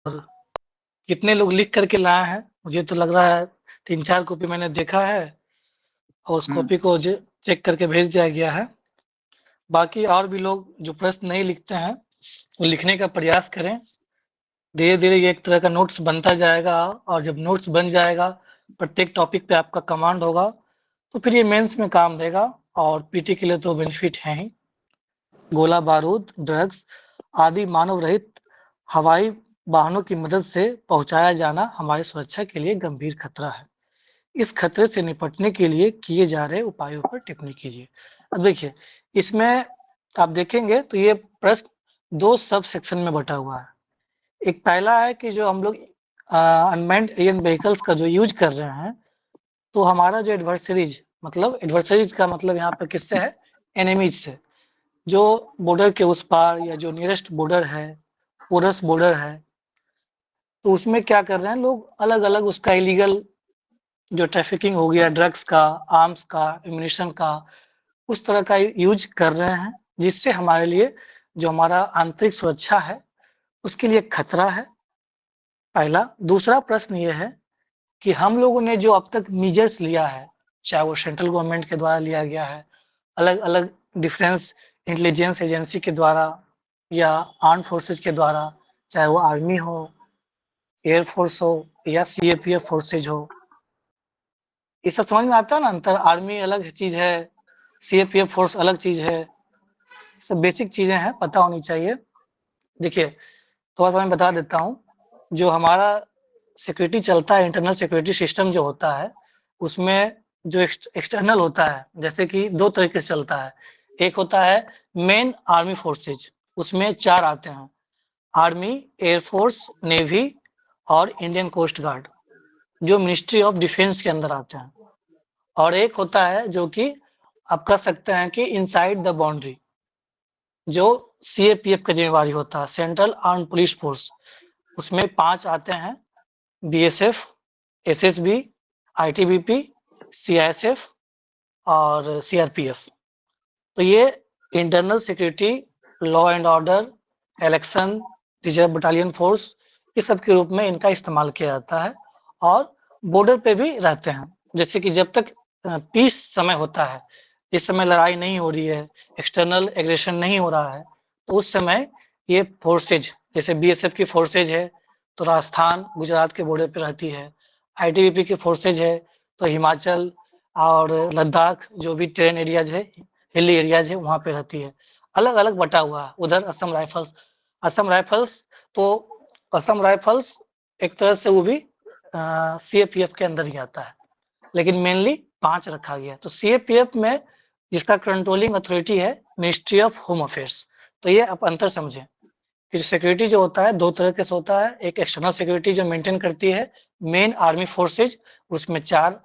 कितने लोग लिख करके लाए हैं, मुझे तो लग रहा है 3-4 कॉपी मैंने देखा है और उस हम्म। कॉपी को चेक करके भेज दिया गया है। बाकी और भी लोग जो प्रश्न नहीं लिखते हैं, वो लिखने का प्रयास करें। धीरे-धीरे ये एक तरह का नोट्स बनता जाएगा और जब नोट्स बन जाएगा, प्रत्येक टॉपिक पे आपका कमांड होगा, तो फिर ये मेंस में काम देगा और पीटी के लिए तो बेनिफिट है ही। गोला बारूद, ड्रग्स आदि मानव रहित हवाई वाहनों की मदद से पहुंचाया जाना हमारी सुरक्षा के लिए गंभीर खतरा है। इस खतरे से निपटने के लिए किए जा रहे उपायों पर टिप्पणी कीजिए। अब देखिए, इसमें आप देखेंगे तो ये प्रश्न 2 सब सेक्शन में बँटा हुआ है। एक पहला है कि जो हम लोग अनमैन्ड एरियल व्हीकल्स का जो यूज़ कर रहे हैं, तो हमारा जो एडवर्सरीज़ का मतलब यहाँ पे किससे है? एनिमीज़ से। जो बॉर्डर के उस पार या जो नियरेस्ट बॉर्डर है, पोरस बॉर्डर है, तो उसमें क्या कर रहे हैं लोग, अलग-अलग उसका इलीगल जो ट्रैफिकिंग हो गया ड्रग्स का, आर्म्स का, एम्यूनिशन का, उस तरह का यूज़ कर रहे हैं, जिससे हमारे लिए जो हमारा आंतरिक सुरक्षा है, उसके लिए खतरा है, पहला। दूसरा प्रश्न ये है कि हम लोगों ने जो अब तक मेजर्स लिया है, चाहे वो सेंट्रल गवर्नमेंट के द्वारा लिया गया है, अलग-अलग डिफेंस इंटेलिजेंस एजेंसी के द्वारा या आर्म्ड फोर्सेज के द्वारा, चाहे वो आर्मी हो, एयर फोर्स हो या सीएपीएफ फोर्सेज हो। ये सब समझ में आता है ना अंतर? आर्मी अलग चीज़ है, सीएपीएफ फोर्स अलग चीज़ है। सब बेसिक चीज़ें हैं, पता होनी चाहिए। देखिए, थोड़ा-सा मैं बता देता हूँ, जो हमारा सिक्योरिटी चलता है, इंटरनल सिक्योरिटी सिस्टम जो होता है, उसमें जो एक्सटर्नल होता है, जैसे कि 2 तरीके से चलता है। एक होता है मेन आर्मी फोर्सेज, उसमें 4 आते हैं, आर्मी, एयर फोर्स, नेवी और इंडियन कोस्ट गार्ड, जो मिनिस्ट्री ऑफ डिफेंस के अंदर आते हैं। और एक होता है जो कि आप कह सकते हैं कि इनसाइड द बाउंड्री, जो सीएपीएफ का ज़िम्मेवारी होता है, सेंट्रल आर्म्ड पुलिस फोर्स। उसमें 5 आते हैं, बीएसएफ, एसएसबी, आईटीबीपी, सीआईएसएफ और सीआरपीएफ। तो ये internal security, law and order, election, reserve battalion force, इस सब के रूप में इनका इस्तेमाल किया जाता है और बॉर्डर पे भी रहते हैं। जैसे कि जब तक पीस समय होता है, इस समय लड़ाई नहीं हो रही है, एक्सटर्नल एग्रेशन नहीं हो रहा है, तो उस समय ये फोर्सेज, जैसे बीएसएफ की फोर्सेज है, तो राजस्थान, गुजरात के बॉर्डर पे रहती है। आईटीबीपी की फोर्सेज है, तो हिमाचल और लद्दाख जो भी टेरेन एरियाज है, हिली एरियाज है, वहाँ पे रहती है। अलग-अलग बटा हुआ है। उधर असम राइफल्स, तो असम राइफल्स एक तरह से वो भी सीएपीएफ के अंदर ही आता है, लेकिन मेनली 5 रखा गया है। तो सीएपीएफ में जिसका कंट्रोलिंग अथॉरिटी है मिनिस्ट्री ऑफ होम अफेयर्स। तो ये आप अंतर समझें कि सिक्योरिटी जो होता है 2 तरह के से होता है। एक एक्सटर्नल सिक्योरिटी जो मेंटेन करती है मेन आर्मी फोर्सेज, उसमें 4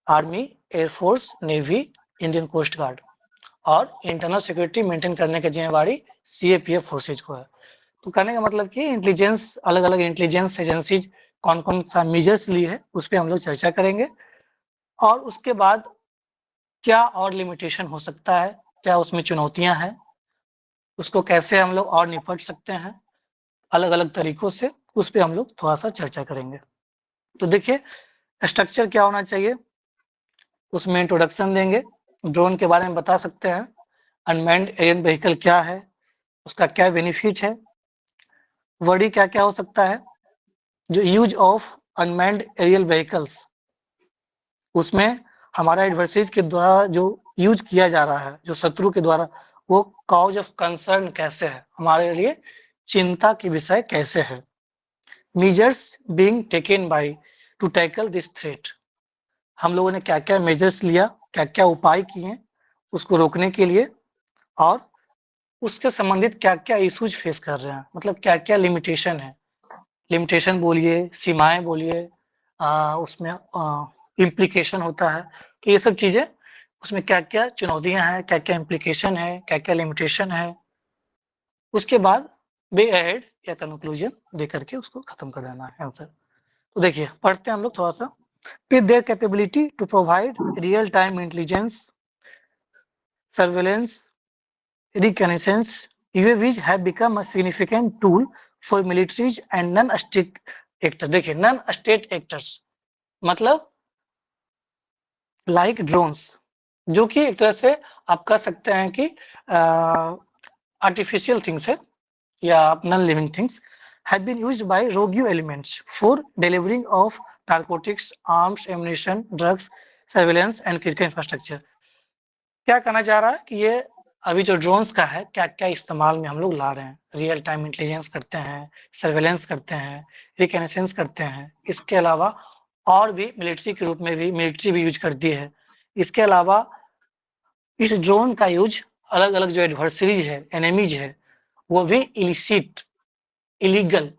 army, air force, navy, Indian coast guard, और इंटरनल सिक्योरिटी मेंटेन करने की जिम्मेवारी सीएपीएफ फोर्सेज को है। तो कहने का मतलब कि इंटेलिजेंस, अलग-अलग इंटेलिजेंस एजेंसीज कौन-कौन सा मेजर्स ली है, उस पे हम लोग चर्चा करेंगे और उसके बाद क्या और लिमिटेशन हो सकता है, क्या उसमें चुनौतियाँ हैं, उसको कैसे हम लोग और निपट सकते हैं अलग-अलग तरीकों से, उस पे हम लोग थोड़ा-सा चर्चा करेंगे। तो देखिए, स्ट्रक्चर क्या होना चाहिए, उसमें इंट्रोडक्शन देंगे, ड्रोन के बारे में बता सकते हैं, अनमैन्ड एरियल व्हीकल क्या है, उसका क्या बेनिफिट है, वर्डी क्या-क्या हो सकता है, जो use of unmanned aerial vehicles, उसमें हमारा एडवर्सरीज़ के द्वारा जो यूज़ किया जा रहा है, जो शत्रु के द्वारा, वो कॉज़ ऑफ कंसर्न कैसे है, हमारे लिए चिंता की विषय कैसे है, measures being taken by two tackle this threat, हम लोगों ने क्या-क्या मेजर्स लिया, क्या-क्या उपाय किए उसको रोकने के लिए, और उसके संबंधित क्या-क्या इश्यूज फेस कर रहे हैं, मतलब क्या-क्या लिमिटेशन है। लिमिटेशन बोलिए, सीमाएँ बोलिए, उसमें इम्प्लीकेशन होता है। तो ये सब चीज़ें, उसमें क्या-क्या चुनौतियाँ हैं, क्या-क्या इम्प्लीकेशन है, क्या-क्या लिमिटेशन है। उसके बाद वे एहेड या कन्क्लूजन दे करके उसको खत्म कर देना है आंसर। तो देखिए, पढ़ते हैं हम लोग थोड़ा-सा। With their capability to provide real time intelligence, surveillance, reconnaissance, UAVs have become a significant tool for militaries and non state actor. देखिए नॉन स्टेट एक्टर्स मतलब लाइक ड्रोन्स, जो कि एक तरह से आप कह सकते हैं कि आर्टिफिशियल थिंग्स है या non living things, have been used by rogue elements for delivering of narcotics, arms, ammunition, drugs, surveillance and critical infrastructure. क्या कहना चाह रहा है कि ये अभी जो ड्रोन्स का है क्या क्या इस्तेमाल में हम लोग ला रहे हैं, रियल टाइम इंटेलिजेंस करते हैं, सर्वेलेंस करते हैं, रिकनेसेंस करते हैं। इसके अलावा और भी मिलिट्री के रूप में भी मिलिट्री भी यूज करती है। इसके अलावा इस ड्रोन का यूज अलग अलग जो एडवर्सरीज है, एनिमीज है, वो भी illicit, illegal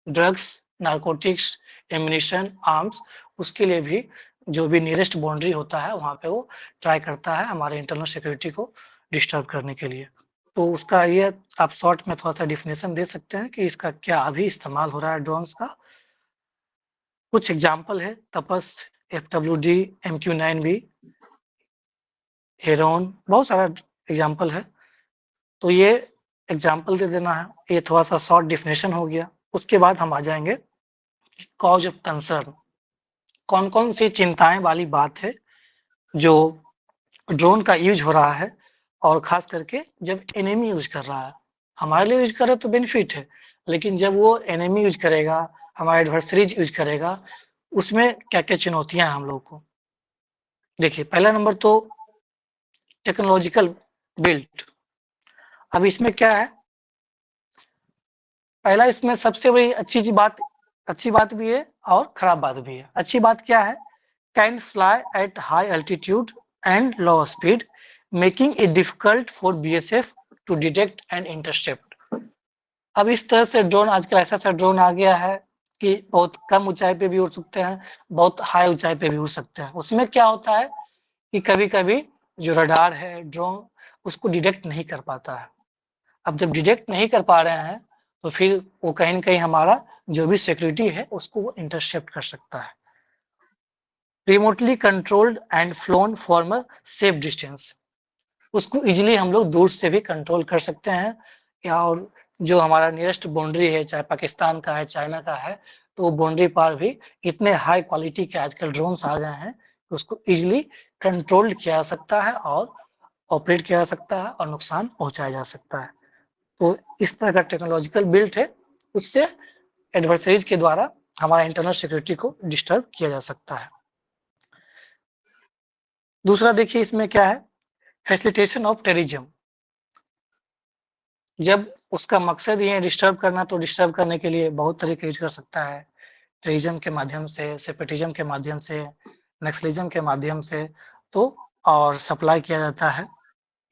drugs, narcotics, ammunition, arms, उसके लिए भी जो भी नियरेस्ट बाउंड्री होता है वहाँ पे वो ट्राई करता है हमारे इंटरनल सिक्योरिटी को डिस्टर्ब करने के लिए। तो उसका ये आप शॉर्ट में थोड़ा-सा डेफिनेशन दे सकते हैं कि इसका क्या अभी इस्तेमाल हो रहा है ड्रोन्स का। कुछ एग्ज़ाम्पल है तपस, एफडब्ल्यूडी, एमक्यू-9 हेरोन, बहुत सारा एग्ज़ाम्पल है। तो ये एग्ज़ाम्पल दे देना है, ये थोड़ा-सा शॉर्ट डेफिनेशन हो गया। उसके बाद हम आ जाएँगे कॉज़ ऑफ कंसर्न। कौन-कौन सी चिंताएँ वाली बात है जो ड्रोन का यूज़ हो रहा है और ख़ास करके जब एनिमी यूज़ कर रहा है। हमारे लिए यूज़ करे तो बेनिफिट है, लेकिन जब वो एनिमी यूज़ करेगा, हमारा एडवर्सरीज़ यूज़ करेगा, उसमें क्या-क्या चुनौतियाँ हैं हम लोग को। देखिए पहला नंबर तो टेक्नोलॉजिकल बिल्ट। अब इसमें क्या है, पहला इसमें सबसे बड़ी अच्छी बात भी है और खराब बात भी है। अच्छी बात क्या है, can fly at high altitude and low speed, making it difficult for BSF to detect and intercept. अब इस तरह से ड्रोन आजकल ऐसा ड्रोन आ गया है कि बहुत कम ऊंचाई पे भी उड़ सकते हैं, बहुत हाई ऊंचाई पे भी उड़ सकते हैं। उसमें क्या होता है कि कभी-कभी जो रडार है, ड्रोन उसको डिटेक्ट नहीं कर पाता है। अब जब डिटेक्ट नहीं कर पा रहे हैं, तो फिर वो कहीं न कहीं हमारा जो भी सिक्योरिटी है, उसको वो इंटरसेप्ट कर सकता है। Remotely controlled and phloem from a safe distance. उसको ईज़िली हम लोग दूर से भी कंट्रोल कर सकते हैं या और जो हमारा नियरेस्ट बाउंड्री है, चाहे पाकिस्तान का है, चाइना का है, तो वो बाउंड्री पार भी इतने हाई क्वालिटी के आजकल ड्रोन्स आ गए हैं, कि उसको ईज़िली कंट्रोल्ड किया जा सकता है और ऑपरेट किया जा सकता है और नुकसान पहुँचाया जा सकता है। तो इस तरह का टेक्नोलॉजिकल बिल्ट है, उससे एडवर्सरीज़ के द्वारा हमारा इंटरनल सिक्योरिटी को डिस्टर्ब किया जा सकता है। दूसरा देखिए इसमें क्या है, फैसिलिटेशन ऑफ टेररिज्म। जब उसका मकसद ही है डिस्टर्ब करना, तो डिस्टर्ब करने के लिए बहुत तरीके यूज़ कर सकता है। टेररिज्म के माध्यम से, सेपरेटिज्म के माध्यम से, नक्सलिज्म के माध्यम से, तो और सप्लाई किया जाता है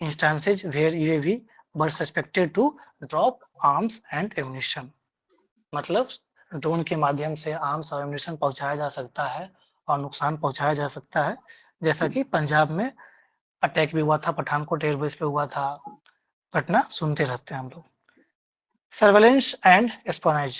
instances where UAV were suspected to drop arms and ammunition. मतलब ड्रोन के माध्यम से आर्म्स और एम्युनिशन पहुँचाया जा सकता है और नुकसान पहुँचाया जा सकता है। जैसा कि पंजाब में अटैक भी हुआ था, पठानकोट एयरबेस पे हुआ था, घटना सुनते रहते हैं हम लोग। सर्वेलेंस एंड एस्पियोनेज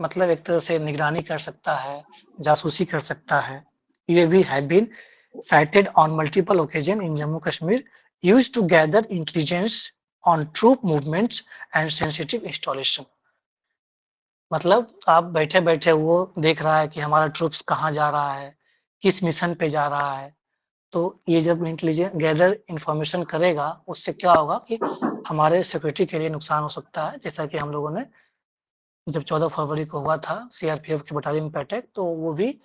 मतलब एक तरह से निगरानी कर सकता है, जासूसी कर सकता है। UAV have been sighted on multiple occasion in Jammu Kashmir, used to gather intelligence on troop movements and sensitive installation। मतलब आप बैठे-बैठे वो देख रहा है कि हमारा ट्रूप्स कहाँ जा रहा है, किस मिशन पे जा रहा है। तो ये जब गैदर इन्फॉर्मेशन करेगा, उससे क्या होगा कि हमारे सिक्योरिटी के लिए नुकसान हो सकता है। जैसा कि हम लोगों ने जब 14 फरवरी को हुआ था सीआरपीएफ के बटालियन पे अटैक, तो वो भी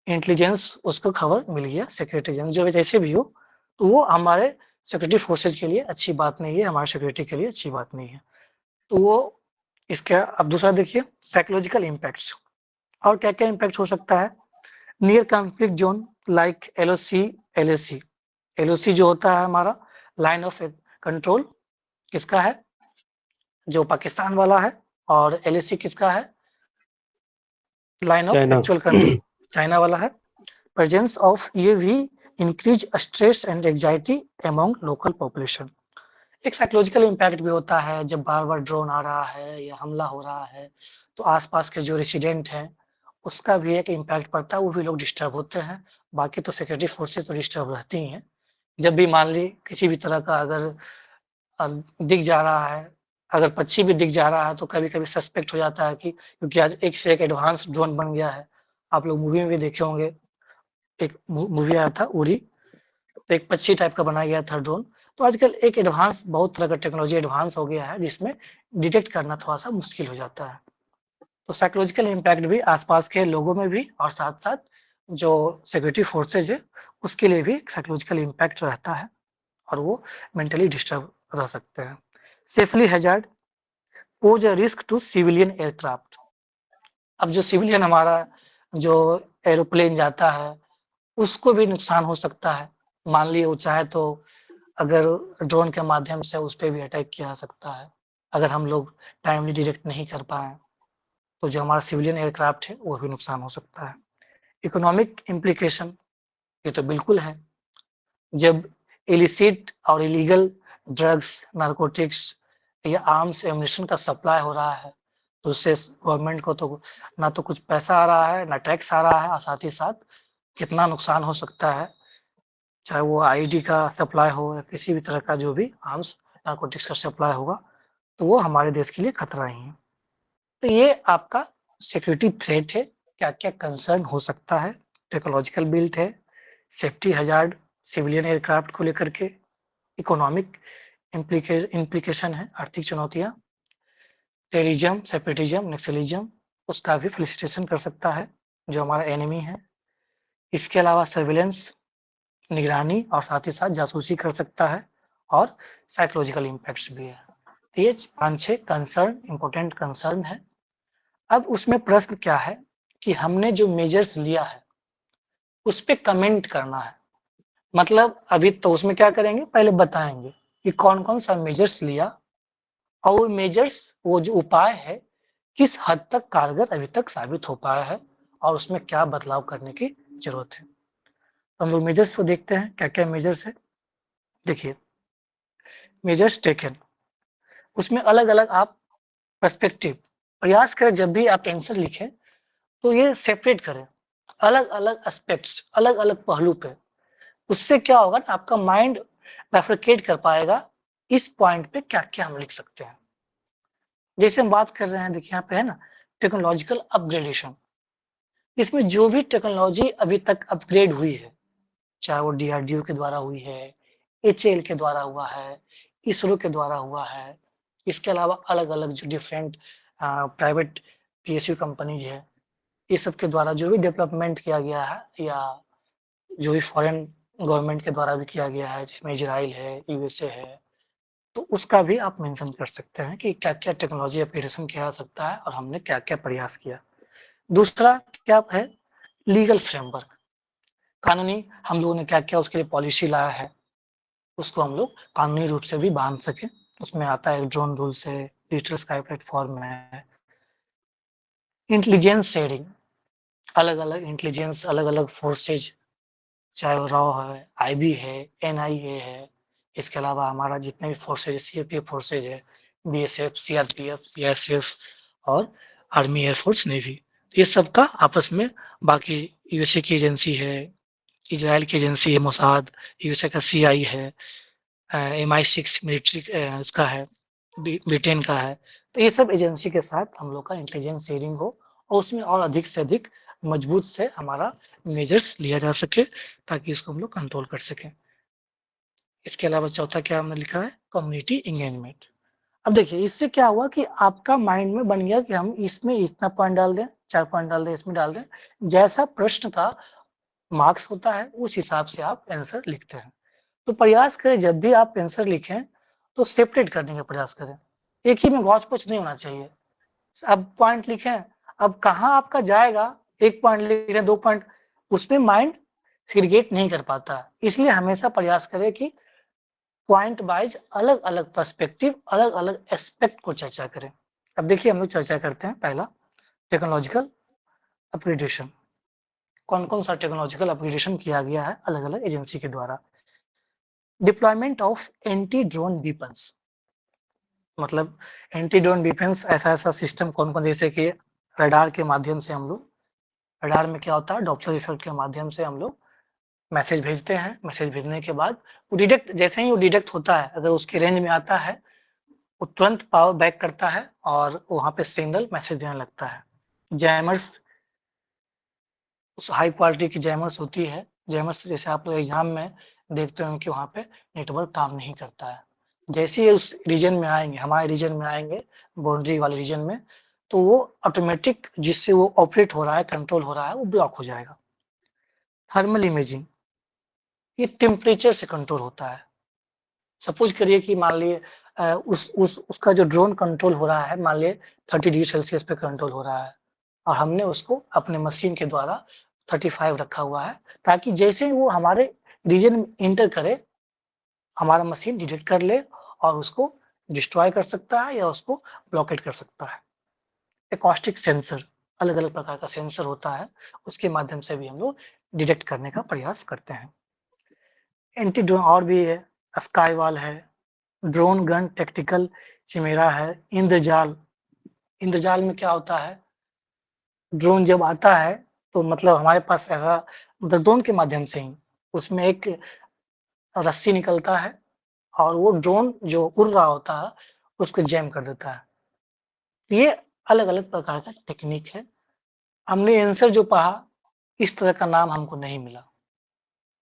इंटेलिजेंस उसको खबर मिल गया, सिक्योरिटी एजेंस जो जैसे भी हो, तो वो हमारे सिक्योरिटी फोर्सेज के लिए अच्छी बात नहीं है, हमारे सिक्योरिटी के लिए अच्छी बात नहीं है। तो वो इसका अब दूसरा देखिए साइकोलॉजिकल इम्पैक्ट्स और क्या-क्या इम्पैक्ट हो सकता है। Near conflict zone like LOC, LAC. LOC जो होता है हमारा लाइन ऑफ कंट्रोल किसका है? जो पाकिस्तान वाला है और एलएसी किसका है? Line of China. Actual control China वाला है। Presence of UAV increase stress and anxiety among local population. एक साइकोलॉजिकल इम्पैक्ट भी होता है जब बार-बार ड्रोन आ रहा है या हमला हो रहा है, तो आस-पास के जो रेसिडेंट हैं, उसका भी एक इम्पैक्ट पड़ता है, वो भी लोग डिस्टर्ब होते हैं। बाकी तो सिक्योरिटी फोर्सेस तो डिस्टर्ब रहती ही हैं। जब भी मान ली किसी भी तरह का अगर दिख जा रहा है, अगर पक्षी भी दिख जा रहा है तो कभी-कभी सस्पेक्ट हो जाता है कि क्योंकि आज एक से एक एडवांस ड्रोन बन गया है। आप लोग मूवी में भी देखे होंगे, एक मूवी आया था उरी, तो एक पक्षी टाइप का बनाया गया था ड्रोन। तो आजकल एक एडवांस बहुत तरह का टेक्नोलॉजी एडवांस हो गया है जिसमें डिटेक्ट करना थोड़ा-सा मुश्किल हो जाता है। तो साइकोलॉजिकल इम्पैक्ट भी आस-पास के लोगों में भी और साथ-साथ जो सिक्योरिटी फोर्सेज है, उसके लिए भी साइकोलॉजिकल इम्पैक्ट रहता है और वो मेंटली डिस्टर्ब रह सकते हैं। Safely hazard pose a risk to civilian aircraft. अब जो सिविलियन हमारा जो एरोप्लेन जाता है, उसको भी नुकसान हो सकता है। मान लिए वो चाहे तो अगर ड्रोन के माध्यम से उस पे भी अटैक किया जा सकता है। अगर हम लोग टाइमली डिटेक्ट नहीं कर पाएँ, तो जो हमारा सिविलियन एयरक्राफ्ट है, वो भी नुकसान हो सकता है। इकोनॉमिक इम्प्लीकेशन ये तो बिल्कुल है। जब इलिसिट और इलीगल ड्रग्स, नारकोटिक्स या आर्म्स एम्युनिशन का सप्लाई हो रहा है, तो उससे गवर्नमेंट को तो ना तो कुछ पैसा आ रहा है, ना टैक्स आ रहा है और साथ ही साथ कितना नुकसान हो सकता है, चाहे वो आईईडी का सप्लाई हो या किसी भी तरह का जो भी आर्म्स, नारकोटिक्स का सप्लाई होगा, तो वो हमारे देश के लिए खतरा ही है। तो ये आपका सिक्योरिटी थ्रेट है, क्या-क्या कंसर्न हो सकता है, टेक्नोलॉजिकल बिल्ट है, सेफ्टी हैज़ार्ड सिविलियन एयरक्राफ्ट को लेकर के, इकोनॉमिक इम्प्लीकेशन है, आर्थिक चुनौतियाँ, टेररिज्म, सेपरेटिज्म, नक्सलिज्म उसका भी फेलिसिटेशन कर सकता है, जो हमारा एनिमी है। इसके अलावा सर्विलेंस, निगरानी और साथ ही साथ जासूसी कर सकता है और साइकोलॉजिकल इम्पैक्ट्स भी है। तो ये 5-6 कंसर्न इम्पोर्टेंट कंसर्न है। अब उसमें प्रश्न क्या है कि हमने जो मेजर्स लिया है, उस पे कमेंट करना है। मतलब अभी तो उसमें क्या करेंगे, पहले बताएँगे कि कौन-कौन सा मेजर्स लिया और वो मेजर्स, वो जो उपाय है, किस हद तक कारगर अभी तक साबित हो पाया है और उसमें क्या बदलाव करने की ज़रूरत है। तो हम लोग मेजर्स को देखते हैं, क्या-क्या मेजर्स है। देखिए, मेजर्स टेकन, उसमें अलग-अलग आप पर्सपेक्टिव प्रयास करें जब भी आप आंसर लिखें, तो ये सेपरेट करें, अलग-अलग एस्पेक्ट्स, अलग-अलग पहलू पे। उससे क्या होगा ना आपका माइंड बाइफरकेट कर पाएगा, इस पॉइंट पे क्या-क्या हम लिख सकते हैं। जैसे हम बात कर रहे हैं देखिए यहाँ पे है ना टेक्नोलॉजिकल अपग्रेडेशन, इसमें जो भी टेक्नोलॉजी अभी तक अपग्रेड हुई है, चाहे वो डीआरडीओ के द्वारा हुई है, एचएएल के द्वारा हुआ है, इसरो के द्वारा हुआ है, इसके अलावा अलग-अलग जो डिफरेंट प्राइवेट पीएसयू कंपनीज है, ये सब के द्वारा जो भी डेवलपमेंट किया गया है या जो भी फॉरेन गवर्नमेंट के द्वारा भी किया गया है, जिसमें इज़राइल है, यूएसए है, तो उसका भी आप मेंशन कर सकते हैं कि क्या-क्या टेक्नोलॉजी अपग्रेडेशन किया जा सकता है और हमने क्या-क्या प्रयास किया। दूसरा क्या है, लीगल फ्रेमवर्क, कानूनी हम लोगों ने क्या-क्या उसके लिए पॉलिसी लाया है, उसको हम लोग कानूनी रूप से भी बाँध सकें। उसमें आता है ड्रोन रूल्स है, डिजिटल स्काई प्लेटफ़ॉर्म है, इंटेलिजेंस शेयरिंग, अलग-अलग इंटेलिजेंस, अलग-अलग फोर्सेज, चाहे वो रॉ है, आईबी है, एनआईए है, इसके अलावा हमारा जितने भी फोर्सेज है, सीआरपीएफ फोर्सेज है, बीएसएफ, सीआरपीएफ, सीआईएसएफ और आर्मी, एयरफोर्स, नेवी, ये सब का आपस में बाकी यूएसए की एजेंसी है, इज़राइल की एजेंसी है मोसाद, यूएसए का सीआई है, MI6 मिलिट्री इसका है, ब्रिटेन का है। तो ये सब एजेंसी के साथ हम लोग का इंटेलिजेंस शेयरिंग हो और उसमें और अधिक से अधिक मजबूत से हमारा मेजर्स लिया जा सके ताकि इसको हम लोग कंट्रोल कर सकें। इसके अलावा चौथा क्या हमने लिखा है, कम्युनिटी एंगेजमेंट। अब देखिए इससे क्या हुआ कि आपका माइंड में बन गया कि हम इसमें इतना पॉइंट डाल दें, 4 पॉइंट डाल दें, इसमें डाल दें। जैसा प्रश्न का मार्क्स होता है उस हिसाब से आप आंसर लिखते हैं। तो प्रयास करें जब भी आप आंसर लिखें तो सेपरेट करने का प्रयास करें। एक ही में घौच-पोच नहीं होना चाहिए। अब पॉइंट लिखें, अब कहाँ आपका जाएगा, 1 पॉइंट लिख रहे हैं, 2 पॉइंट, उसमें माइंड सेग्रीगेट नहीं कर पाता है। इसलिए हमेशा प्रयास करें कि पॉइंट वाइज़ अलग-अलग पर्सपेक्टिव, अलग-अलग एस्पेक्ट को चर्चा करें। अब देखिए हम लोग चर्चा करते हैं पहला टेक्नोलॉजिकल अपग्रेडेशन। कौन-कौन सा टेक्नोलॉजिकल अपग्रेडेशन किया गया है अलग-अलग एजेंसी के द्वारा। Deployment of anti drone weapons, मतलब एंटी ड्रोन डिफेंस ऐसा-ऐसा सिस्टम कौन-कौन, जैसे कि रडार के माध्यम से हम लोग, रडार में क्या होता है डॉप्लर इफेक्ट के माध्यम से हम लोग मैसेज भेजते हैं, मैसेज भेजने के बाद वो डिटेक्ट, जैसे ही वो डिटेक्ट होता है, अगर उसके रेंज में आता है, वो तुरंत पावर बैक करता है और वहाँ पे सिग्नल मैसेज देने लगता है। जैमर्स उस हाई क्वालिटी की जैमर्स होती है। जैमर्स जैसे आप लोग एग्ज़ाम में देखते होंगे कि वहाँ पे नेटवर्क काम नहीं करता है। जैसे ही उस रीजन में आएँगे, हमारे रीजन में आएँगे, बाउंड्री वाले रीजन में, तो वो ऑटोमेटिक जिससे वो ऑपरेट हो रहा है, कंट्रोल हो रहा है, वो ब्लॉक हो जाएगा। थर्मल इमेजिंग, ये टेम्परेचर से कंट्रोल होता है। सपोज़ करिए कि मान लिए उसका जो ड्रोन कंट्रोल हो रहा है, मान लिए 30 डिग्री सेल्सियस पे कंट्रोल हो रहा है और हमने उसको अपने मशीन के द्वारा 35 रखा हुआ है, ताकि जैसे ही वो हमारे रीजन में एंटर करे, हमारा मशीन डिटेक्ट कर ले और उसको डिस्ट्रॉय कर सकता है या उसको ब्लॉकेट कर सकता है। एकॉस्टिक सेंसर, अलग-अलग प्रकार का सेंसर होता है, उसके माध्यम से भी हम लोग डिटेक्ट करने का प्रयास करते हैं। एंटी ड्रोन और भी है, स्काईवॉल है, ड्रोन गन टैक्टिकल चिमेरा है, इंद्रजाल। इंद्रजाल में क्या होता है, ड्रोन जब आता है तो मतलब हमारे पास ऐसा मतलब ड्रोन के माध्यम से ही उसमें एक रस्सी निकलता है और वो ड्रोन जो उड़ रहा होता है उसको जैम कर देता है। ये अलग-अलग प्रकार का टेक्निक है। हमने आंसर जो पढ़ा, इस तरह का नाम हमको नहीं मिला।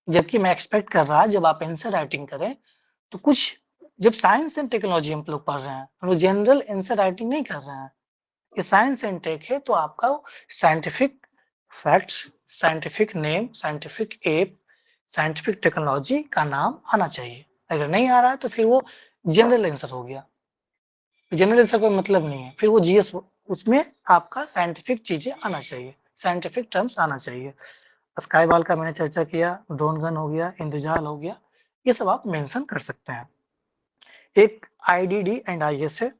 जबकि मैं एक्सपेक्ट कर रहा जब आप आंसर राइटिंग करें, तो कुछ जब साइंस एंड टेक्नोलॉजी हम लोग पढ़ रहे हैं, हम लोग जनरल आंसर राइटिंग नहीं कर रहे हैं। ये साइंस एंड टेक है तो आपका scientific facts, scientific name, scientific app, scientific technology का नाम आना चाहिए। अगर नहीं आ रहा है तो फिर वो जनरल आंसर हो गया। जनरल आंसर का मतलब नहीं है, फिर वो जीएस उसमें आपका साइंटिफिक चीज़ें आना चाहिए, साइंटिफिक टर्म्स आना चाहिए। स्काई बॉल का मैंने चर्चा किया, ड्रोन गन हो गया, इंद्रजाल हो गया, ये सब आप मेंशन कर सकते हैं। एक आईडीडी एंड आईएस है,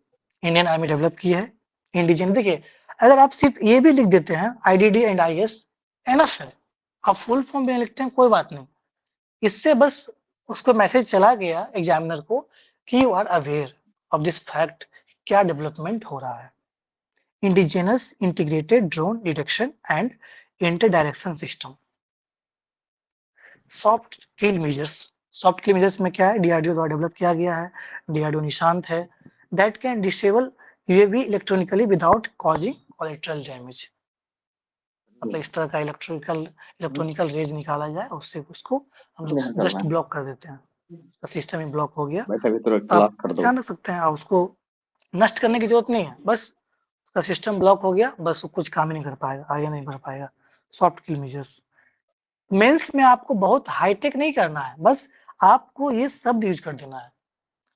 इंडियन आर्मी डेवलप की है। इंडिजन देखिए, अगर आप सिर्फ ये भी लिख देते हैं आईडीडी एंड आईएस, एनफ है। आप फुल फॉर्म में लिखते हैं कोई बात नहीं, इससे बस उसको मैसेज चला गया एग्जामिनर को कि you are aware of this fact, क्या डेवलपमेंट हो रहा है। Indigenous integrated drone detection and interdiction system. Soft kill measures, soft kill measures में क्या है, डीआरडीओ द्वारा डेवलप किया गया है, डीआरडीओ निशांत है, that can disable UAV electronically without causing collateral damage. मतलब इस तरह का इलेक्ट्रॉनिकल रेज निकाला जाए, उससे उसको हम लोग जस्ट ब्लॉक कर देते हैं, तो सिस्टम ही ब्लॉक हो गया। तो आप ध्यान रख सकते हैं, आप उसको नष्ट करने की जरूरत नहीं है, बस उसका सिस्टम ब्लॉक हो गया, बस वो कुछ काम ही नहीं कर पाएगा, आगे नहीं बढ़ पाएगा। सॉफ्ट किल मेजर्स मेंस में आपको बहुत हाईटेक नहीं करना है, बस आपको ये शब्द यूज कर देना है।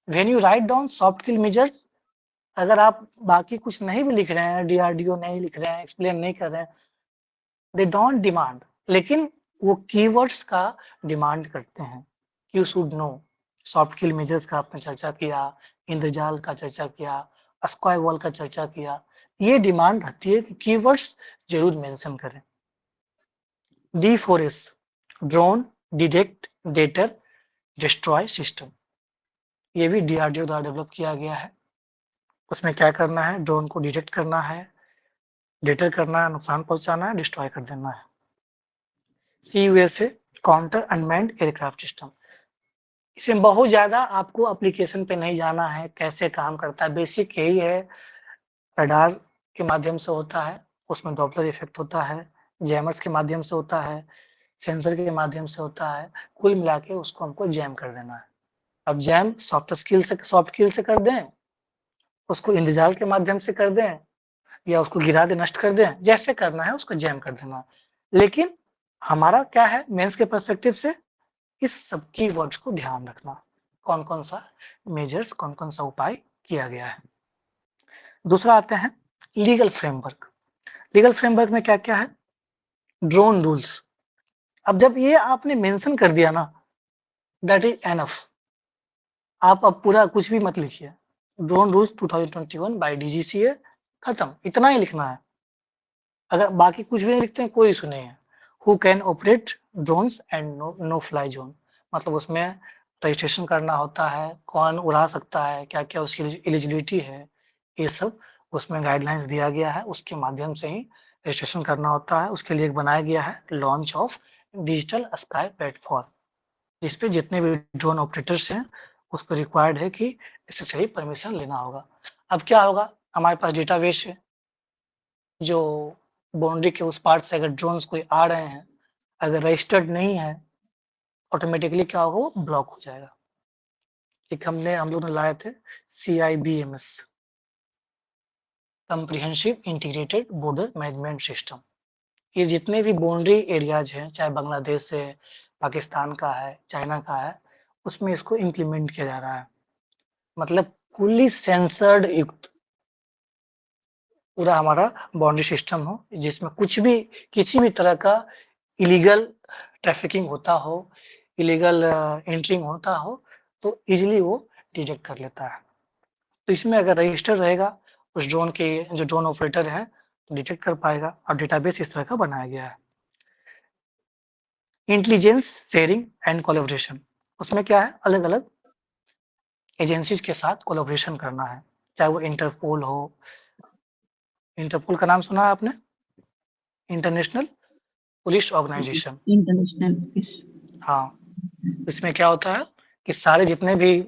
When you write down soft kill measures, अगर आप बाकी कुछ नहीं भी लिख रहे हैं, डीआरडीओ नहीं लिख रहे हैं, एक्सप्लेन नहीं कर रहे हैं, दे डोंट डिमांड, लेकिन वो कीवर्ड्स का डिमांड करते हैं। You should know, soft kill measures का आपने चर्चा किया, इंद्रजाल का चर्चा किया, स्क्वायर वॉल का चर्चा किया, ये डिमांड रहती है कि कीवर्ड्स जरूर मेंशन करें। D4S, drone detect debtor destroy system, ये भी डीआरडीओ द्वारा डेवलप किया गया है। उसमें क्या करना है, ड्रोन को डिटेक्ट करना है, डिटेक्ट करना है, नुकसान पहुंचाना है, डिस्ट्रॉय कर देना है। CUSA, counter unmanned aircraft system, इसमें बहुत ज़्यादा आपको एप्लीकेशन पे नहीं जाना है, कैसे काम करता है, बेसिक यही है। रडार के माध्यम से होता है, उसमें डॉपलर इफेक्ट होता है, जैमर्स के माध्यम से होता है, सेंसर के माध्यम से होता है, कुल मिला के उसको हमको जैम कर देना है। अब जैम सॉफ्ट किल से कर दें, उसको इंतजार के माध्यम से कर दें, या उसको गिरा दें, नष्ट कर दें, जैसे करना है उसको जैम कर देना। लेकिन हमारा क्या है मेंस के पर्सपेक्टिव से, इस सब कीवर्ड्स को ध्यान रखना, कौन-कौन सा मेजर्स, कौन-कौन सा उपाय किया गया है। दूसरा आते हैं लीगल फ्रेमवर्क। लीगल फ्रेमवर्क में क्या-क्या है, ड्रोन रूल्स। अब जब ये आपने मेंशन कर दिया ना, दैट इज एनफ। आप अब पूरा कुछ भी मत लिखिए। ड्रोन रूल्स 2021 बाय डीजीसीए, खत्म, इतना ही लिखना है। अगर बाकी कुछ भी नहीं लिखते हैं, कोई इशू नहीं है। Who can operate drones and no fly zone, मतलब उसमें रजिस्ट्रेशन करना होता है, कौन उड़ा सकता है, क्या-क्या उसकी एलिजिबिलिटी है, ये सब उसमें गाइडलाइंस दिया गया है, उसके माध्यम से ही रजिस्ट्रेशन करना होता है। उसके लिए एक बनाया गया है launch of digital sky platform, जिसपे जितने भी ड्रोन ऑपरेटर्स हैं, उसको रिक्वायर्ड है कि नेसेसरी परमिशन लेना होगा। अब क्या होगा, हमारे पास डेटाबेस है, जो बाउंड्री के उस पार से अगर ड्रोन्स कोई आ रहे हैं, अगर रजिस्टर्ड नहीं है, ऑटोमेटिकली क्या होगा, वो ब्लॉक हो जाएगा। एक हम लोग ने लाए थे CIBMS, comprehensive integrated border management system. ये जितने भी बाउंड्री एरियाज हैं, चाहे बांग्लादेश है, पाकिस्तान का है, चाइना का है, उसमें इसको इम्प्लीमेंट किया जा रहा है। मतलब फुल्ली सेंसर्ड युक्त पूरा हमारा बाउंड्री सिस्टम हो, जिसमें कुछ भी किसी भी तरह का इलीगल ट्रैफिकिंग होता हो, इलीगल एंट्रिंग होता हो, तो इजीली वो डिटेक्ट कर लेता है। तो इसमें अगर रजिस्टर रहेगा, उस ड्रोन के जो ड्रोन ऑपरेटर है तो डिटेक्ट कर पाएगा, और डेटाबेस इस तरह का बनाया गया है। इंटेलिजेंस शेयरिंग एंड कोलैबोरेशन, उसमें क्या है, अलग अलग एजेंसीज के साथ कोलैबोरेशन करना है, चाहे वो इंटरपोल हो। इंटरपोल का नाम सुना है आपने? International police organisation. इंटरनेशनल। हाँ, इसमें क्या होता है कि सारे जितने भी,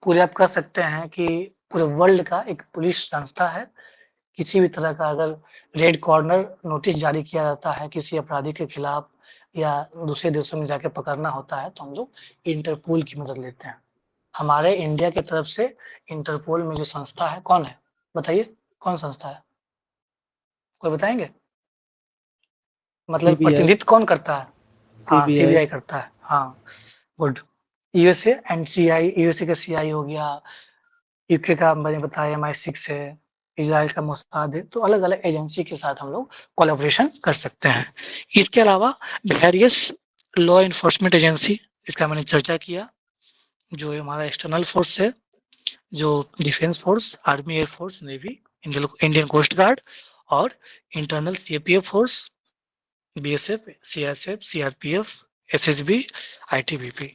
पूरे आप कह सकते हैं कि पूरे वर्ल्ड का एक पुलिस संस्था है। किसी भी तरह का अगर रेड कॉर्नर नोटिस जारी किया जाता है किसी अपराधी के खिलाफ, या दूसरे देशों में जाके पकड़ना होता है, तो हम लोग इंटरपोल की मदद लेते हैं। हमारे इंडिया की तरफ से इंटरपोल में जो संस्था है, कौन है बताइए, कौन संस्था है, कोई बताएंगे? मतलब सीबीआई। प्रतिनिधित्व कौन करता है? हाँ, सीबीआई। CBI करता है। हाँ, good. USA and CI, USA का CI हो गया, यूके का मैंने बताया MI6 है, इजराइल का मोसाद है। तो अलग अलग एजेंसी के साथ हम लोग कोलैबोरेशन कर सकते हैं। इसके अलावा वेरियस लॉ इन्फोर्समेंट एजेंसी, इसका मैंने चर्चा किया, जो हमारा एक्सटर्नल फोर्स है, जो defence force, army, air force, navy, Indian coast guard, और internal CAPF force, BSF, CSF, CRPF, SSB, ITBP,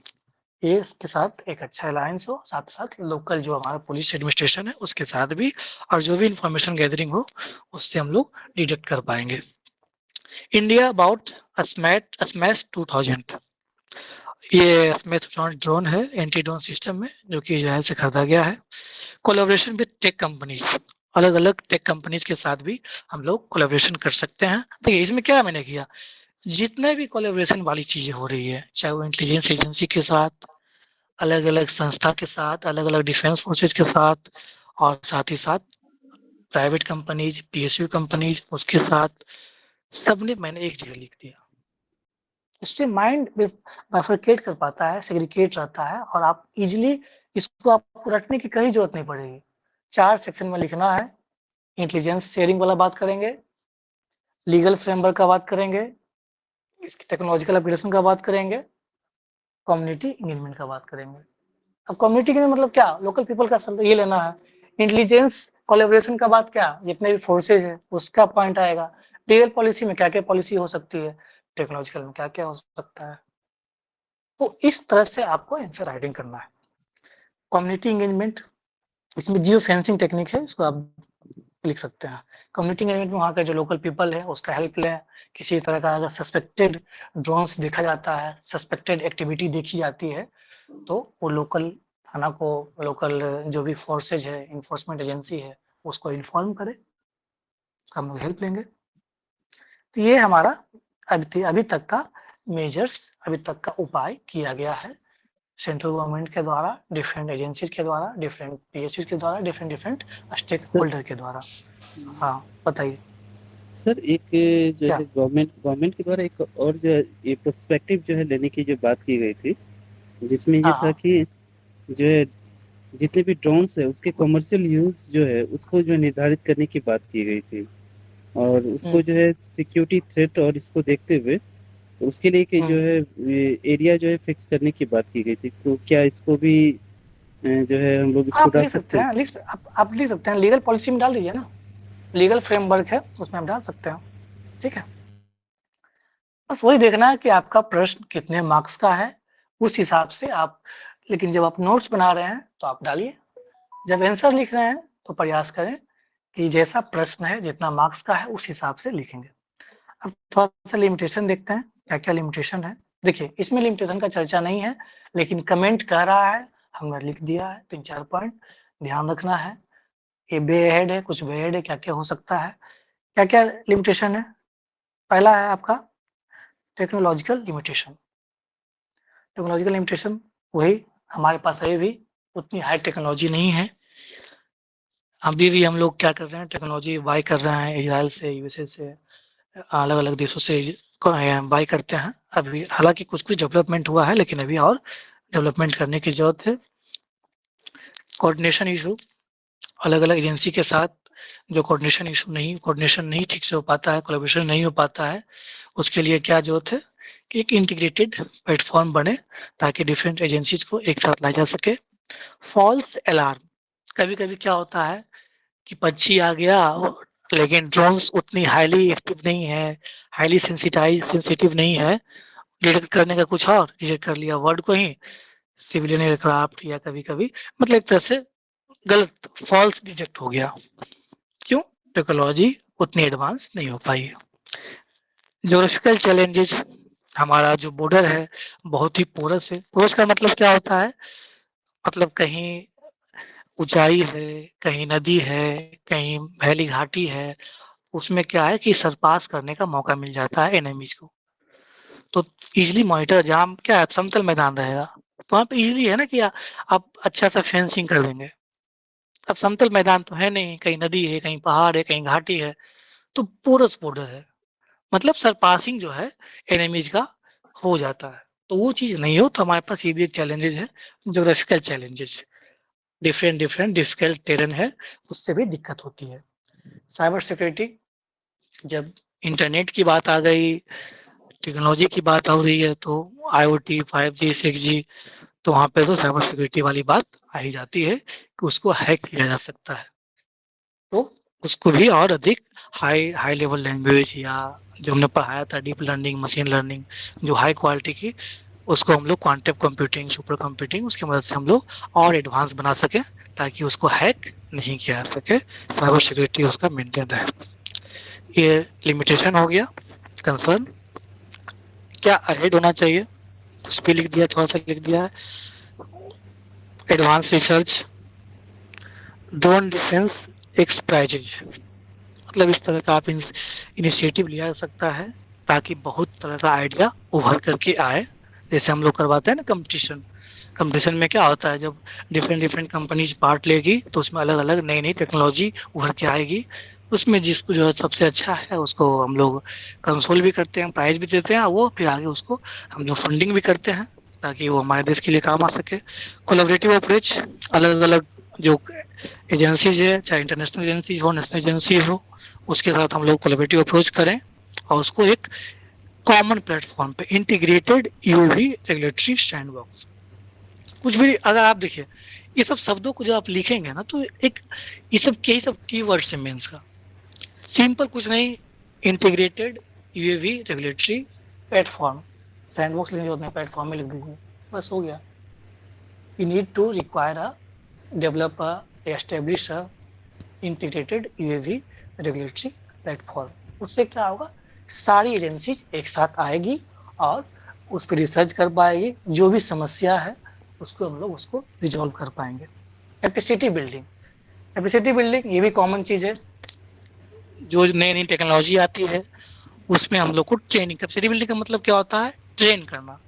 ये इसके साथ एक अच्छा अलायंस हो, साथ साथ लोकल जो हमारा पुलिस एडमिनिस्ट्रेशन है उसके साथ भी, और जो भी इंफॉर्मेशन गैदरिंग हो उससे हम लोग डिटेक्ट कर पाएंगे। इंडिया अबाउट स्मैश 2000, ये स्मैश ड्रोन है एंटी ड्रोन सिस्टम में, जो कि इजराइल से खरीदा गया है। कोलैबोरेशन विद टेक कंपनीज, अलग अलग टेक कंपनीज के साथ भी हम लोग कोलैबोरेशन कर सकते हैं। देखिए इसमें क्या मैंने किया, जितने भी कोलैबोरेशन वाली चीजें हो रही है, चाहे वो इंटेलिजेंस एजेंसी के साथ, अलग अलग संस्था के साथ, अलग अलग डिफेंस फोर्सेज के साथ, और साथ ही साथ प्राइवेट कंपनीज, PSU कंपनीज, उसके साथ सबने मैंने एक जगह लिख दिया। उससे माइंड बाइफरकेट कर पाता है, सेग्रीगेट रहता है, और आप इजीली इसको आपको रटने की कहीं जरूरत नहीं पड़ेगी। 4 सेक्शन में लिखना है। इंटेलिजेंस शेयरिंग वाला बात करेंगे, लीगल फ्रेमवर्क का बात करेंगे, इसकी टेक्नोलॉजिकल अपग्रेडेशन का बात करेंगे, कम्युनिटी इंगेजमेंट का बात करेंगे। अब कम्युनिटी के मतलब क्या, लोकल पीपल का ये लेना है। इंटेलिजेंस कोलैबोरेशन का बात क्या, जितने भी फोर्सेज है उसका पॉइंट आएगा। लीगल पॉलिसी में क्या क्या पॉलिसी हो सकती है, टेक्नोलॉजिकल में क्या क्या हो सकता है। तो इस तरह से आपको आंसर राइटिंग करना है। कम्युनिटी इंगेजमेंट, इसमें जियो फेंसिंग टेक्निक है, इसको आप लिख सकते हैं। कम्युनिटी इंगेजमेंट में वहाँ का जो लोकल पीपल है उसका हेल्प लें। किसी तरह का अगर सस्पेक्टेड ड्रोन्स देखा जाता है, सस्पेक्टेड एक्टिविटी देखी जाती है, तो वो लोकल थाना को, लोकल जो भी फोर्सेज है, इन्फोर्समेंट एजेंसी है, उसको इन्फॉर्म करे, हम लोग हेल्प लेंगे। तो ये हमारा अभी तक का मेजर्स, अभी तक का उपाय किया गया है सेंट्रल गवर्नमेंट के द्वारा, डिफरेंट एजेंसीज के द्वारा, डिफरेंट PSU के द्वारा, डिफरेंट स्टेक होल्डर के द्वारा। हाँ बताइए। सर एक जो क्या? है गवर्नमेंट के द्वारा एक और जो है ये पर्सपेक्टिव जो है लेने की जो बात की गई थी, जिसमें ये हाँ था हाँ। कि जो है जितने भी ड्रोन्स है उसके कमर्शियल यूज जो है उसको जो है निर्धारित करने की बात की गई थी, और उसको जो है सिक्योरिटी थ्रेट और इसको देखते हुए उसके लिए कि जो है एरिया जो है फिक्स करने की बात की गई थी। तो क्या इसको भी जो है हम लोग इसको आप डाल लिख सकते सकते हैं? हैं, आप लिख सकते हैं, लीगल पॉलिसी में डाल दीजिए ना, लीगल फ्रेमवर्क है उसमें आप डाल सकते हैं। ठीक है, बस वही देखना है कि आपका प्रश्न कितने मार्क्स का है, उस हिसाब से आप, लेकिन जब आप नोट्स बना रहे हैं तो आप डालिए, जब आंसर लिख रहे हैं तो प्रयास करें कि जैसा प्रश्न है, जितना मार्क्स का है उस हिसाब से लिखेंगे। अब थोड़ा सा लिमिटेशन देखते हैं, क्या क्या लिमिटेशन है। देखिए इसमें लिमिटेशन का चर्चा नहीं है, लेकिन कमेंट कह रहा है हमने लिख दिया है 3-4 पॉइंट, ध्यान रखना है। ये वे अहेड है, कुछ वे अहेड है, क्या-क्या हो सकता है, क्या-क्या लिमिटेशन है। पहला है आपका टेक्नोलॉजिकल लिमिटेशन। टेक्नोलॉजिकल लिमिटेशन वही, हमारे पास अभी भी उतनी हाई टेक्नोलॉजी नहीं है। अभी भी हम लोग क्या कर रहे हैं, टेक्नोलॉजी बाय कर रहे हैं इज़राइल से, यूएसए से, अलग-अलग देशों से बाय करते हैं। अभी हालाँकि कुछ-कुछ डेवलपमेंट हुआ है, लेकिन अभी और डेवलपमेंट करने की ज़रूरत है। कोऑर्डिनेशन इश्यू, अलग-अलग एजेंसी के साथ जो कोऑर्डिनेशन नहीं ठीक से हो पाता है, कोलैबोरेशन नहीं हो पाता है, उसके लिए क्या ज़रूरत है कि एक इंटीग्रेटेड प्लेटफ़ॉर्म बने, ताकि डिफरेंट एजेंसीज़ को एक साथ लाया जा सके। फ़ॉल्स अलार्म, कभी-कभी क्या होता है कि पक्षी आ गया और लेकिन ड्रोन्स उतनी हाईली एक्टिव नहीं है, हाईली सेंसिटिव नहीं है, डिटेक्ट करने का कुछ और, डिटेक्ट कर लिया वर्ड को ही, सिविलियन एयरक्राफ्ट या कभी-कभी मतलब एक तरह से गलत फ़ॉल्स डिटेक्ट हो गया। क्यों? टेक्नोलॉजी उतनी एडवांस नहीं हो पाई है। ज्योग्राफिकल चैलेंजेस, हमारा जो बॉर्डर है बहुत ही पोरस है। पोरस का मतलब क्या होता है? मतलब कहीं ऊँचाई है, कहीं नदी है, कहीं वैली घाटी है, उसमें क्या है कि सरपास करने का मौका मिल जाता है एनिमीज़ को। तो ईज़िली मॉनिटर, जहाँ क्या है समतल मैदान रहेगा, तो वहाँ पे ईज़िली है ना कि आप अच्छा-सा फेंसिंग कर देंगे। अब समतल मैदान तो है नहीं, कहीं नदी है, कहीं पहाड़ है, कहीं घाटी है, तो पोरस बॉर्डर है। मतलब सरपासिंग जो है एनिमीज़ का हो जाता है। तो वो चीज़ नहीं हो, तो हमारे पास ये भी एक चैलेंजेज़ है, geographical challenges. Different difficult terrain है, उससे भी दिक्कत होती है। साइबर सिक्योरिटी, जब इंटरनेट की बात आ गई, टेक्नोलॉजी की बात हो रही है, तो आईओटी, 5G, 6G, तो वहाँ पे तो साइबर सिक्योरिटी वाली बात आ ही जाती है कि उसको हैक किया जा सकता है। तो उसको भी और अधिक हाई लेवल लैंग्वेज या जो हमने पढ़ाया था डीप लर्निंग, मशीन लर्निंग, जो हाई क्वालिटी की, उसको हम लोग क्वांटम कंप्यूटिंग, सुपर कंप्यूटिंग, उसकी मदद से हम लोग और एडवांस बना सकें, ताकि उसको हैक नहीं किया जा सके, साइबर सिक्योरिटी उसका मेंटेन रहे। ये लिमिटेशन हो गया, कंसर्न। क्या अहेड होना चाहिए, उस पर लिख दिया, थोड़ा सा लिख दिया है। एडवांस रिसर्च, ड्रोन डिफेंस एक्सप्राइजेज, मतलब इस तरह का आप इनिशिएटिव लिया जा सकता है, ताकि बहुत तरह का आइडिया उभर करके आए। जैसे हम लोग करवाते हैं ना कंपटीशन, कंपटीशन में क्या होता है, जब डिफरेंट कंपनीज पार्ट लेगी, तो उसमें अलग अलग नई नई टेक्नोलॉजी उभर के आएगी। उसमें जिसको जो है सबसे अच्छा है, उसको हम लोग कंसोल भी करते हैं, प्राइज भी देते हैं, वो फिर आगे उसको हम लोग फंडिंग भी करते हैं, ताकि वो हमारे देश के लिए काम आ सके। कोलैबोरेटिव अप्रोच, अलग अलग जो एजेंसीज है, चाहे इंटरनेशनल एजेंसी हो, नेशनल एजेंसी हो, उसके साथ हम लोग कोलैबोरेटिव अप्रोच करें और उसको एक कॉमन प्लेटफॉर्म पे इंटीग्रेटेड यूवी रेगुलेटरी सैंडबॉक्स, कुछ भी अगर आप देखिए, ये सब शब्दों को जब आप लिखेंगे ना, तो एक ये सब के ही सब कीवर्ड्स है मेंस का। सिंपल कुछ नहीं, integrated UAV regulatory platform, sandbox लिखने होते हैं, प्लेटफॉर्म में लिख दीजिए, बस हो गया। You need to require a develop a establish a integrated UAV regulatory platform. उससे क्या होगा, सारी एजेंसीज एक साथ आएगी और उस पर रिसर्च कर पाएगी, जो भी समस्या है उसको हम लोग उसको रिजॉल्व कर पाएंगे। कैपेसिटी बिल्डिंग, कैपेसिटी बिल्डिंग ये भी कॉमन चीज है, जो नई नई टेक्नोलॉजी आती है उसमें हम लोग को ट्रेनिंग, कैपेसिटी बिल्डिंग का मतलब क्या होता है, ट्रेन करना।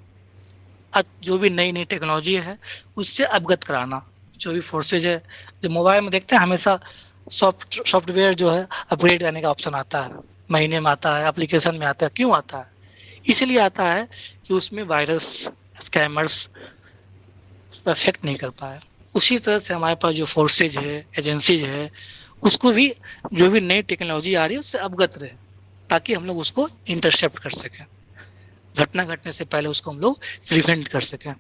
जो भी नई नई टेक्नोलॉजी है उससे अवगत कराना, जो भी फोर्सेज है। जो मोबाइल में देखते हैं हमेशा सॉफ्टवेयर जो है अपग्रेड करने का ऑप्शन आता है, महीने में आता है, एप्लीकेशन में आता है, क्यों आता है? इसलिए आता है कि उसमें वायरस, स्कैमर्स उस पर अफेक्ट नहीं कर पाए। उसी तरह से हमारे पास जो फोर्सेज है, एजेंसीज है, उसको भी जो भी नई टेक्नोलॉजी आ रही है उससे अवगत रहे, ताकि हम लोग उसको इंटरसेप्ट कर सकें, घटना घटने से पहले उसको हम लोग प्रिवेंट कर सकें।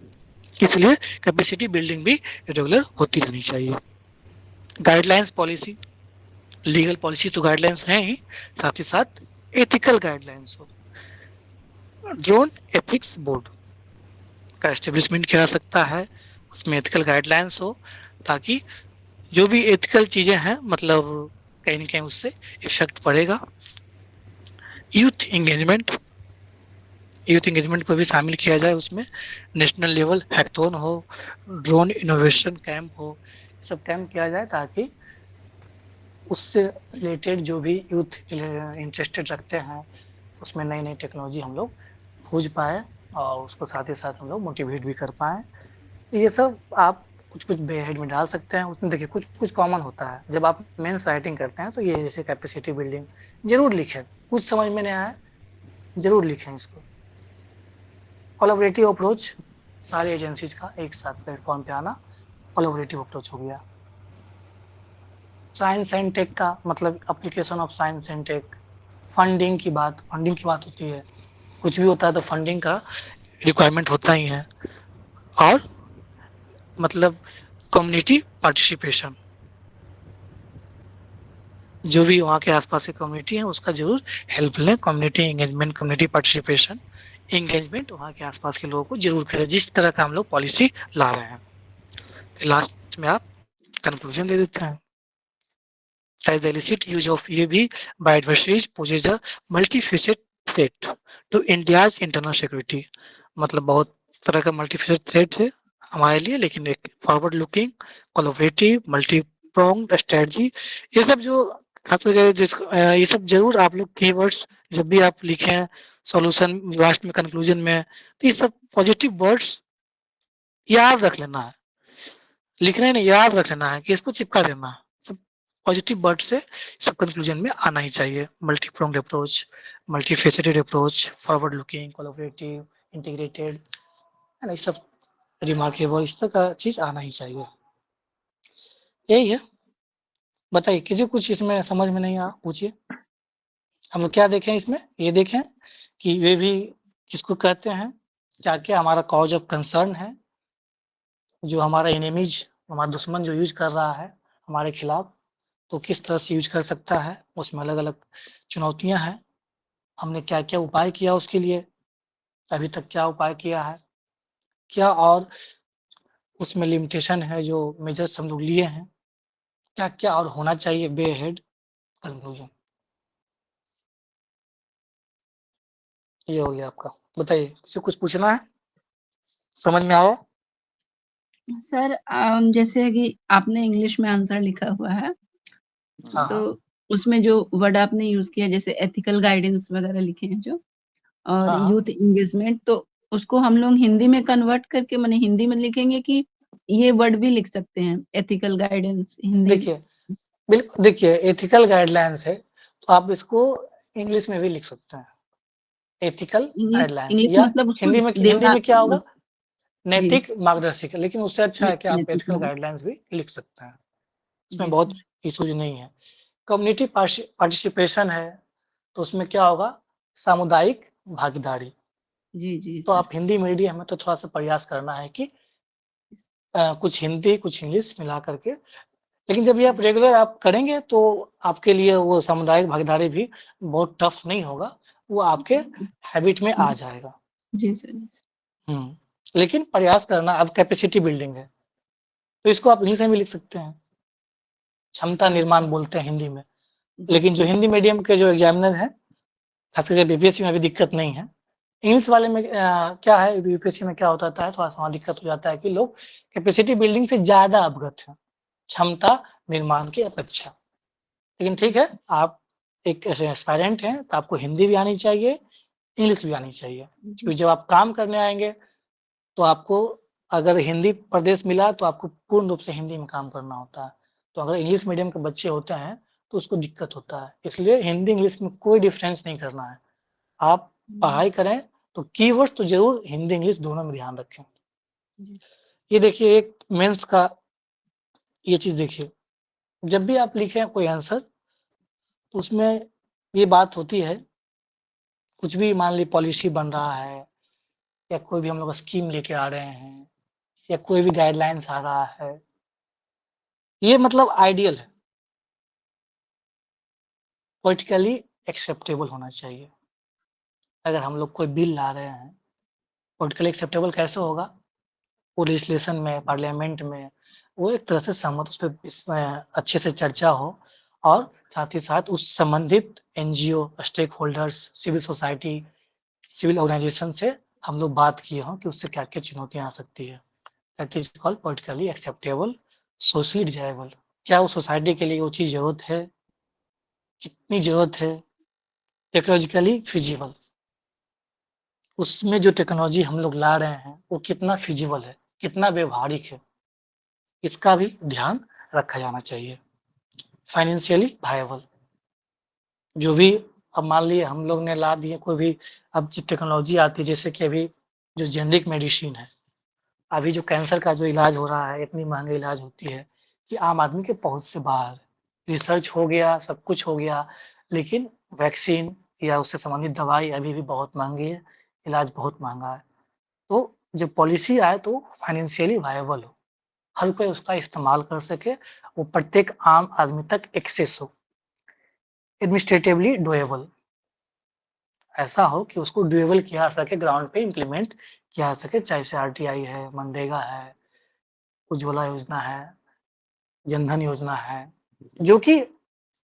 इसलिए कैपेसिटी बिल्डिंग भी रेगुलर होती रहनी चाहिए। गाइडलाइंस पॉलिसी, लीगल पॉलिसी तो गाइडलाइंस हैं ही, साथ ही साथ एथिकल गाइडलाइंस हो। ड्रोन एथिक्स बोर्ड का एस्टेब्लिशमेंट किया जा सकता है, उसमें एथिकल गाइडलाइंस हो, ताकि जो भी एथिकल चीज़ें हैं, मतलब कहीं ना कहीं उससे इफेक्ट पड़ेगा। यूथ एंगेजमेंट, यूथ एंगेजमेंट को भी शामिल किया जाए उसमें। नेशनल लेवल हैकथॉन हो, ड्रोन इनोवेशन कैंप हो, सब कैंप किया जाए ताकि उससे रिलेटेड जो भी यूथ इंटरेस्टेड रखते हैं उसमें नई नई टेक्नोलॉजी हम लोग खोज पाए और उसको साथ ही साथ हम लोग मोटिवेट भी कर पाए। तो ये सब आप कुछ कुछ हेड में डाल सकते हैं। उसमें देखिए कुछ कुछ कॉमन होता है। जब आप मेंस राइटिंग करते हैं तो ये जैसे कैपेसिटी बिल्डिंग जरूर लिखें। कुछ समझ में नहीं आया जरूर लिखें इसको। कोलैबोरेटिव अप्रोच, सारी एजेंसीज का एक साथ प्लेटफॉर्म पे आना कोलैबोरेटिव अप्रोच हो गया। साइंस एंड टेक का मतलब application of science and tech. Funding की बात होती है। कुछ भी होता है तो फंडिंग का रिक्वायरमेंट होता ही है। और मतलब कम्युनिटी पार्टिसिपेशन, जो भी वहाँ के आसपास की कम्युनिटी है उसका जरूर हेल्प लें। Community engagement, community participation, engagement वहाँ के आसपास के लोगों को जरूर करें जिस तरह का हम लोग पॉलिसी ला रहे हैं। लास्ट में आप कंक्लूजन दे देते हैं। As the illicit use of UAV by adversaries poses a multifaceted threat to India's internal security। मतलब बहुत तरह का मल्टीफेसेट थ्रेट है हमारे लिए, लेकिन एक forward looking, collaborative, multi pronged strategy, ये सब जो खास करके ये सब जरूर आप लोग कीवर्ड्स जब भी आप लिखें सॉल्यूशन लास्ट में कंक्लूजन में, तो ये सब पॉजिटिव वर्ड्स याद रख लेना है। लिखना नहीं, याद रख लेना है कि इसको चिपका देना है। सब पॉजिटिव वर्ड से सब कंक्लूजन में आना ही चाहिए। Multi pronged approach, multi faceted approach, forward looking, collaborative, integrated, है ना, ये सब रिमार्केबल, इस तरह का चीज आना ही चाहिए। यही है। बताइए किसी को कुछ इसमें समझ में नहीं आ, पूछिए। हम लोग क्या देखें इसमें, ये देखें कि वे भी किसको कहते हैं, क्या क्या हमारा कॉज ऑफ कंसर्न है, जो हमारा एनिमीज, हमारा दुश्मन जो यूज कर रहा है हमारे खिलाफ, तो किस तरह से यूज कर सकता है, उसमें अलग अलग चुनौतियां हैं। हमने क्या क्या उपाय किया उसके लिए, अभी तक क्या उपाय किया है, क्या और उसमें लिमिटेशन है जो मेजर्स हम लोग लिए हैं, क्या क्या और होना चाहिए वे हेड कंक्लूजन। ये हो गया आपका। बताइए किसी कुछ पूछना है, समझ में आया? सर जैसे कि आपने इंग्लिश में आंसर लिखा हुआ है, हाँ तो हाँ उसमें जो वर्ड आपने यूज किया जैसे एथिकल गाइडेंस वगैरह लिखे हैं जो, और हाँ हाँ। यूथ एंगेजमेंट, तो उसको हम लोग हिंदी में कन्वर्ट करके माने हिंदी में लिखेंगे कि ये वर्ड भी लिख सकते हैं एथिकल गाइडेंस हिंदी? देखिए बिल्कुल, देखिए एथिकल गाइडलाइंस है तो आप इसको इंग्लिश में भी लिख सकते हैं, एथिकल इंग्लिश गाइडलाइंस, इंग्लिश या मतलब उसको हिंदी देवना में क्या होगा, जी नैतिक मार्गदर्शिका। लेकिन उससे अच्छा है कि आप नैतिक एथिकल मार्ग। गाइडलाइंस भी लिख सकते हैं, उसमें जी बहुत सर। इश्यूज नहीं है। कम्युनिटी पार्टिसिपेशन है तो उसमें क्या होगा, सामुदायिक भागीदारी। जी जी तो सर। आप हिंदी मीडियम में तो थोड़ा सा प्रयास करना है कि कुछ हिंदी कुछ इंग्लिश मिला करके। लेकिन जब ये आप रेगुलर आप करेंगे तो आपके लिए वो सामुदायिक भागीदारी भी बहुत टफ नहीं होगा, वो आपके हैबिट में आ जाएगा। जी सर। लेकिन प्रयास करना, अब कैपेसिटी बिल्डिंग है तो इसको आप इंग्लिश में भी लिख सकते हैं, क्षमता निर्माण बोलते हैं हिंदी में। जी लेकिन जो सर। हिंदी मीडियम के जो एग्जामिनर हैं, खास करके बीपीएससी में अभी दिक्कत नहीं है। इंग्लिश वाले में क्या है, यूपीएससी में क्या होता है, थोड़ा सा वहाँ दिक्कत हो जाता है कि लोग कैपेसिटी बिल्डिंग से ज्यादा अवगत हैं क्षमता निर्माण की अपेक्षा। लेकिन ठीक है, आप एक ऐसे एस्पायरेंट हैं तो आपको हिंदी भी आनी चाहिए, इंग्लिश भी आनी चाहिए। क्योंकि जब आप काम करने आएंगे तो आपको, अगर हिंदी प्रदेश मिला तो आपको पूर्ण रूप से हिंदी में काम करना होता है। तो अगर इंग्लिश मीडियम के बच्चे होते हैं तो उसको दिक्कत होता है। इसलिए हिंदी इंग्लिश में कोई डिफरेंस नहीं करना है। आप पढ़ाई करें तो कीवर्ड्स तो जरूर हिंदी इंग्लिश दोनों में ध्यान रखें। ये देखिए एक मेंस का ये चीज देखिए, जब भी आप लिखें कोई आंसर तो उसमें ये बात होती है, कुछ भी मान ली पॉलिसी बन रहा है या कोई भी हम लोग स्कीम लेके आ रहे हैं या कोई भी गाइडलाइंस आ रहा है, ये मतलब आइडियल है, पॉलिटिकली एक्सेप्टेबल होना चाहिए। अगर हम लोग कोई बिल ला रहे हैं, पॉलिटिकली एक्सेप्टेबल कैसे होगा, वो लेजिस्लेशन में, पार्लियामेंट में वो एक तरह से सहमत, उस पर अच्छे से चर्चा हो और साथ ही साथ उस संबंधित NGO, stakeholders, civil society civil organisation से हम लोग बात किए हों कि उससे क्या-क्या चुनौतियाँ आ सकती है। That is called politically acceptable, socially desirable. क्या उस सोसाइटी के लिए वो चीज़ ज़रूरत है? कितनी ज़रूरत है? Technologically feasible. उसमें जो टेक्नोलॉजी हम लोग ला रहे हैं, वो कितना फिज़िबल है, कितना व्यावहारिक है, इसका भी ध्यान रखा जाना चाहिए। फाइनेंशियली वायबल, जो भी अब मान लिए हम लोग ने ला दिए कोई भी अब जो टेक्नोलॉजी आती है, जैसे कि अभी जो जेनेरिक मेडिसिन है, अभी जो कैंसर का जो इलाज हो रहा है, इतनी महँगी इलाज होती है कि आम आदमी के पहुँच से बाहर है। रिसर्च हो गया, सब कुछ हो गया, लेकिन वैक्सीन या उससे संबंधित दवाई अभी भी बहुत महँगी है, इलाज बहुत महँगा है। तो जब पॉलिसी आए तो फाइनेंशियली वायबल हो, हर कोई उसका इस्तेमाल कर सके, वो प्रत्येक आम आदमी तक एक्सेस हो। एडमिनिस्ट्रेटिवली डूएबल, ऐसा हो कि उसको डूएबल किया जा सके, ग्राउंड पे इम्प्लीमेंट किया जा सके, चाहे से आरटीआई है, मनरेगा है, उज्ज्वला योजना है, जनधन योजना है, जो कि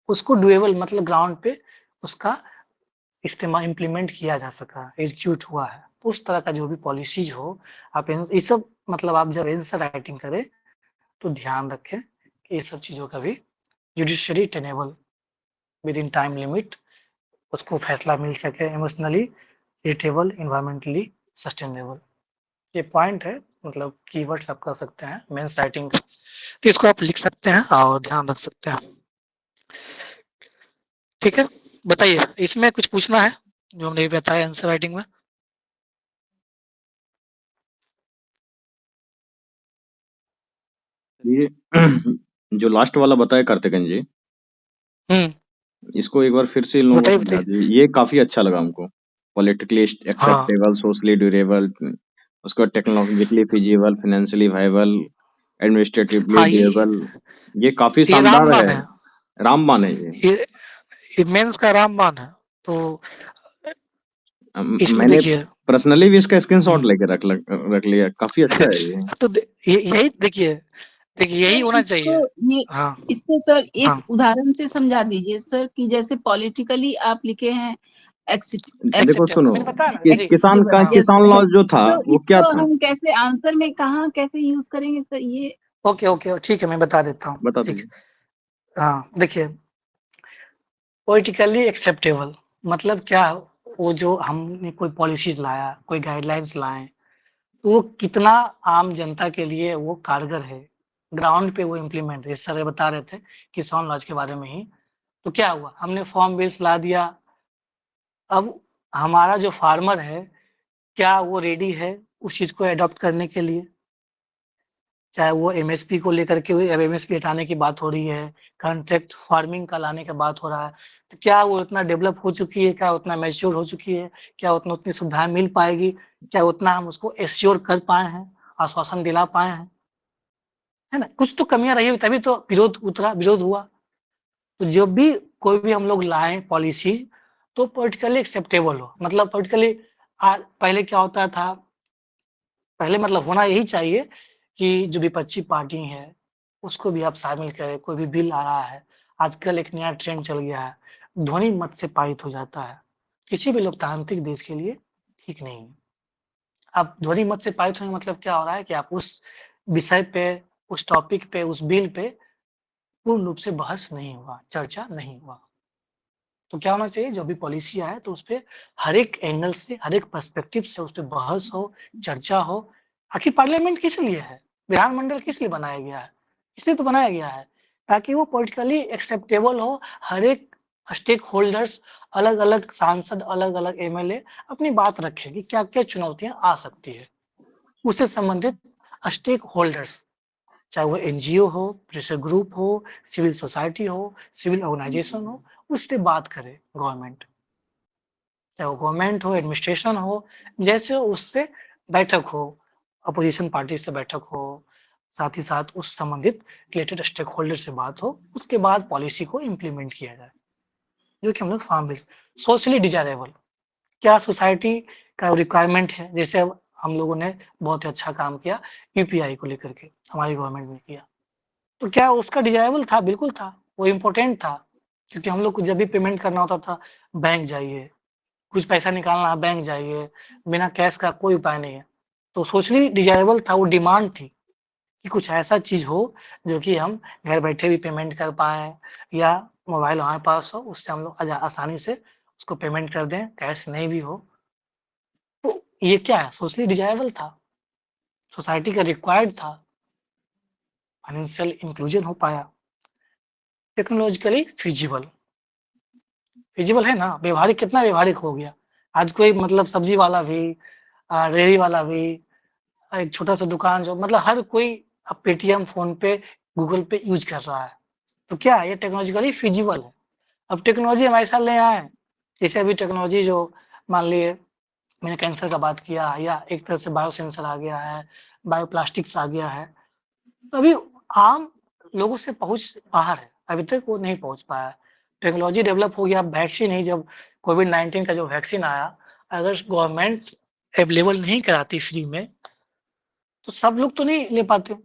उसको डूएबल मतलब ग्राउंड पे उसका इम्प्लीमेंट किया जा सका, एग्जीक्यूट हुआ है। तो उस तरह का जो भी पॉलिसीज़ हो, आप ये सब मतलब आप जब आंसर राइटिंग करें, तो ध्यान रखें कि ये सब चीज़ों का भी judiciary tenable with in time limit उसको फैसला मिल सके, इमोशनली रिलेटेबल, एनवायरमेंटली सस्टेनेबल। ये पॉइंट है, मतलब कीवर्ड्स आप कर सकते हैं मेंस राइटिंग का, तो इसको आप लिख सकते हैं और ध्यान रख सकते हैं। ठीक है, बताइए इसमें कुछ पूछना है जो हमने बताया आंसर राइटिंग में? ये जो लास्ट वाला बताया कार्तिकेयन जी, इसको एक बार फिर से इन लोगों को बताइए समझा बताइए। दीजिए। ये काफी अच्छा लगा हमको। पॉलिटिकली एक्सेप्टेबल, सोशली ड्यूरेबल, उसको technologically feasible, financially viable, administratively हाँ, ड्यूरेबल। ये काफी ये शानदार रामबाण है। है, रामबाण है ये। ये मेंस का रामबाण है। तो इसमें मैंने देखिए, पर्सनली भी इसका स्क्रीनशॉट लेके रख लिया। काफी अच्छा है ये। तो यही देखिए यही सर होना इसको चाहिए। ये हाँ इसको सर एक हाँ उदाहरण से समझा दीजिए सर, कि जैसे पॉलिटिकली आप लिखे हैं देखो एक्सेप्टेबल, सुनो, मैंने बताया ना जी। एक्सेप्टेबल, हाँ यस किसान सर। लॉ जो था तो वो क्या इसको था? हम कैसे आंसर में कहाँ कैसे यूज करेंगे सर ये? ओके ओके ठीक है, मैं बता देता हूँ। बता ठीक दीजिए। है, हाँ देखिए, पॉलिटिकली एक्सेप्टेबल मतलब क्या, वो जो हमने कोई पॉलिसीज लाया, कोई गाइडलाइंस लाए, तो वो कितना आम जनता के लिए वो कारगर है, ग्राउंड पे वो इम्प्लीमेंट है। सर बता रहे थे किसान लॉज के बारे में ही, तो क्या हुआ, हमने फॉर्म बेस ला दिया। अब हमारा जो फार्मर है, क्या वो रेडी है उस चीज़ को एडॉप्ट करने के लिए? चाहे वो एमएसपी को लेकर के, अब एमएसपी हटाने की बात हो रही है, कॉन्ट्रैक्ट फार्मिंग का लाने का बात हो रहा है, तो क्या वो उतना डेवलप हो चुकी है, क्या उतना मैच्योर हो चुकी है, क्या उतनी सुविधाएं मिल पाएगी, क्या उतना हम उसको एश्योर कर पाए हैं, आश्वासन दिला पाए हैं, है ना? कुछ तो कमियां रही, तभी तो विरोध हुआ। तो जब भी कोई भी हम लोग लाएं पॉलिसी, तो पॉलिटिकली एक्सेप्टेबल हो, मतलब पॉलिटिकली पहले क्या होता था, पहले मतलब होना यही चाहिए कि जो विपक्षी पार्टी है, उसको भी आप शामिल करें, कोई भी बिल आ रहा है। आजकल एक नया ट्रेंड चल गया है, ध्वनि मत से पारित हो जाता है। किसी भी लोकतांत्रिक देश के लिए ठीक नहीं है। अब ध्वनि मत से पारित होने का मतलब क्या हो रहा है कि आप उस विषय पे, उस टॉपिक पे, उस बिल पे पूर्ण रूप से बहस नहीं हुआ, चर्चा नहीं हुआ। तो क्या होना चाहिए, जो भी पॉलिसी आए तो उसपे हर एक एंगल से, हर एक पर्सपेक्टिव से उसपे बहस हो, चर्चा हो। आखिर पार्लियामेंट किस लिए है? विधानमंडल किस लिए बनाया गया है? इसलिए तो बनाया गया है ताकि वो पॉलिटिकली एक्सेप्टेबल हो। हर एक स्टेक होल्डर्स, अलग-अलग सांसद, अलग-अलग एमएलए अपनी बात रखें कि क्या-क्या चुनौतियाँ आ सकती है। उससे संबंधित स्टेक होल्डर्स, चाहे वो एनजीओ हो, प्रेशर ग्रुप हो, सिविल सोसाइटी हो, सिविल ऑर्गेनाइजेशन हो, उससे बात करे गवर्नमेंट। चाहे वो गवर्नमेंट हो, एडमिनिस्ट्रेशन हो, जैसे उससे बैठक हो, अपोजिशन पार्टी से बैठक हो, साथ ही साथ उस संबंधित रिलेटेड स्टेक होल्डर से बात हो, उसके बाद पॉलिसी को इम्प्लीमेंट किया जाए, जो कि हम लोग फार्म बेस्ड सोशली डिजायरेबल, क्या सोसाइटी का रिक्वायरमेंट है। जैसे अब हम लोगों ने बहुत ही अच्छा काम किया यूपीआई को लेकर के, हमारी गवर्नमेंट ने किया, तो क्या उसका डिजायरेबल था? बिल्कुल था, वो इम्पोर्टेंट था, क्योंकि हम लोग को जब भी पेमेंट करना होता था, बैंक जाइए, कुछ पैसा निकालना है बैंक जाइए, बिना कैश का कोई उपाय नहीं है। तो सोशली डिजायरेबल था, वो डिमांड थी कि कुछ ऐसा चीज़ हो जो कि हम घर बैठे भी पेमेंट कर पाएँ या मोबाइल हमारे पास हो, उससे हम लोग आसानी से उसको पेमेंट कर दें, कैश नहीं भी हो। तो ये क्या है? सोशली डिजायरेबल था, सोसाइटी का रिक्वायर्ड था, फाइनेंशियल इंक्लूजन हो पाया। टेक्नोलॉजिकली फिजिबल, फिजिबल है ना, व्यवहारिक, कितना व्यवहारिक हो गया। आज कोई मतलब सब्जी वाला भी, रेहड़ी वाला भी, एक छोटा-सा दुकान जो मतलब हर कोई अब पेटीएम, फ़ोन पे, गूगल पे यूज़ कर रहा है। तो क्या है, ये टेक्नोलॉजिकली फिजिबल है। अब टेक्नोलॉजी हमारे साथ ले आए, जैसे अभी टेक्नोलॉजी जो मान लिए मैंने कैंसर का बात किया या एक तरह से बायोसेंसर आ गया है, बायोप्लास्टिक्स आ गया है। तो अभी आम लोगों से पहुँच बाहर है, अभी तक वो नहीं पहुँच पाया है। टेक्नोलॉजी डेवलप हो गया, वैक्सीन ही जब कोविड-19 का जो वैक्सीन आया, अगर गवर्नमेंट अवेलेबल नहीं कराती फ्री में, तो सब लोग तो नहीं ले पाते।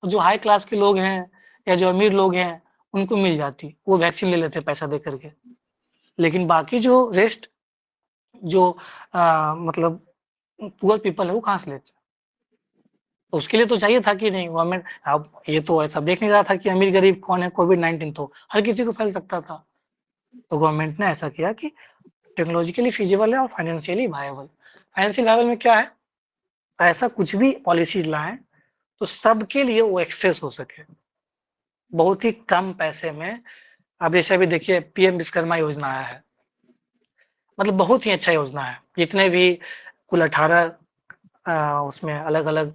जो हाई क्लास के लोग हैं या जो अमीर लोग हैं, उनको मिल जाती, वो वैक्सीन ले लेते पैसा दे कर के। लेकिन बाकी जो रेस्ट जो मतलब पुअर पीपल है, वो कहाँ से लेते? तो उसके लिए तो चाहिए था कि नहीं गवर्नमेंट, अब ये तो ऐसा देख नहीं रहा था कि अमीर-गरीब कौन है, कोविड-19 तो हर किसी को फैल सकता था। तो गवर्नमेंट ने ऐसा किया कि टेक्नोलॉजिकली फिजिबल है और फाइनेंशियली वायबल। फाइनेंशियल वायबल में क्या है? ऐसा कुछ भी पॉलिसीज़ लाएँ, तो सबके लिए वो एक्सेस हो सके। बहुत ही कम पैसे में, अब जैसे अभी देखिए पीएम विश्वकर्मा योजना आया है, मतलब बहुत ही अच्छा योजना है। जितने भी कुल 18 उसमें अलग-अलग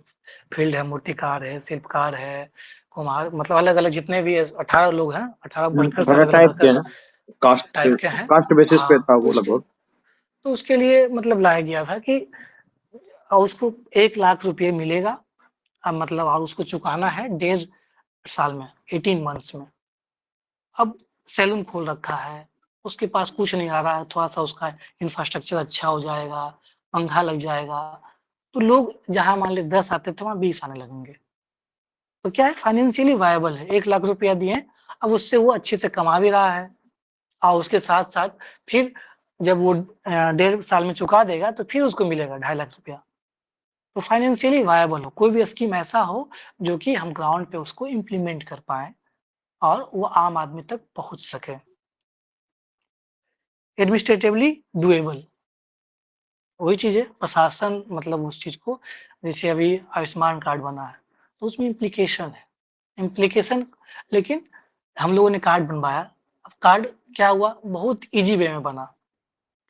फील्ड है, मूर्तिकार है, शिल्पकार है, कुम्हार, मतलब अलग-अलग जितने भी 18 लोग हैं, 18 वर्कर्स, 18 अलग-अलग टाइप के वर्कर्स हैं, कास्ट टाइप के हैं। कास्ट बेसिस पे हाँ, था तो वो लगभग। उसके लिए मतलब लाया गया था कि उसको 1 लाख रुपए मिलेगा, मतलब और उसको चुकाना है 1.5 साल में, 18 मंथ्स में। अब सैलून खोल रखा है, उसके पास कुछ नहीं आ रहा है, थोड़ा-सा उसका इंफ्रास्ट्रक्चर अच्छा हो जाएगा, पंखा लग जाएगा, तो लोग जहाँ मान लें 10 आते थे, वहाँ 20 आने लगेंगे। तो क्या है, फाइनेंशियली वायबल है, 1 लाख रुपया दिए, अब उससे वो अच्छे से कमा भी रहा है और उसके साथ-साथ फिर जब वो 1.5 साल में चुका देगा, तो फिर उसको मिलेगा 2.5 लाख रुपया। तो फाइनेंशियली वायबल हो, कोई भी स्कीम ऐसा हो, जो कि हम ग्राउंड पे उसको इम्प्लीमेंट कर पाएँ और वो आम आदमी तक पहुँच सके। एडमिनिस्ट्रेटिवली डूएबल, वही चीज़ है, प्रशासन मतलब उस चीज़ को, जैसे अभी आयुष्मान कार्ड बना है, तो उसमें इम्प्लीकेशन है। इम्प्लीकेशन, लेकिन हम लोगों ने कार्ड बनवाया, अब कार्ड क्या हुआ, बहुत ईज़ी वे में बना।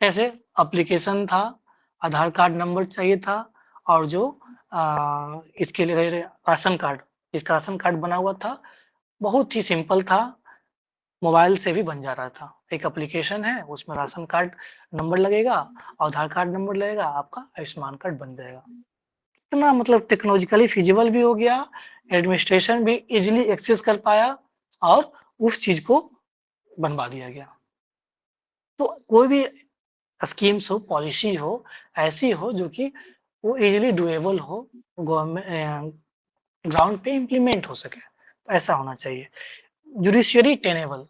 कैसे? एप्लीकेशन था, आधार कार्ड नंबर चाहिए था और जो इसके लिए राशन कार्ड, इसका राशन कार्ड बना हुआ था, बहुत ही सिंपल था, मोबाइल से भी बन जा रहा था। एक एप्लीकेशन है, उसमें राशन कार्ड नंबर लगेगा, आधार कार्ड नंबर लगेगा, आपका आयुष्मान कार्ड बन जाएगा। इतना मतलब टेक्नोलॉजिकली फिजिबल भी हो गया, एडमिनिस्ट्रेशन भी ईज़िली एक्सेस कर पाया और उस चीज़ को बनवा दिया गया। तो कोई भी स्कीम्स हो, पॉलिसी हो, ऐसी हो जो कि वो ईज़िली डूएबल हो, ग्राउंड पे इम्प्लीमेंट हो सके, तो ऐसा होना चाहिए। जुडिशियरी टेनेबल,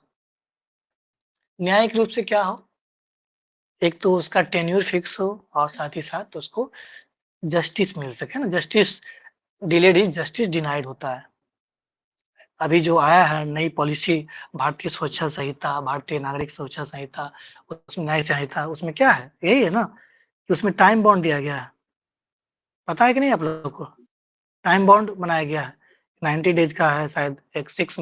न्यायिक रूप से क्या हो, एक तो उसका टेन्योर फिक्स हो और साथ ही साथ उसको जस्टिस मिल सके ना, justice delayed is justice denied होता है। अभी जो आया है नई पॉलिसी, भारतीय सुरक्षा संहिता, भारतीय नागरिक सुरक्षा संहिता, उसमें न्याय संहिता, उसमें क्या है? यही है ना कि उसमें टाइम बाउंड दिया गया है। पता है कि नहीं आप लोगों को? टाइम बाउंड बनाया गया है, 90 डेज़ का है शायद, एक 6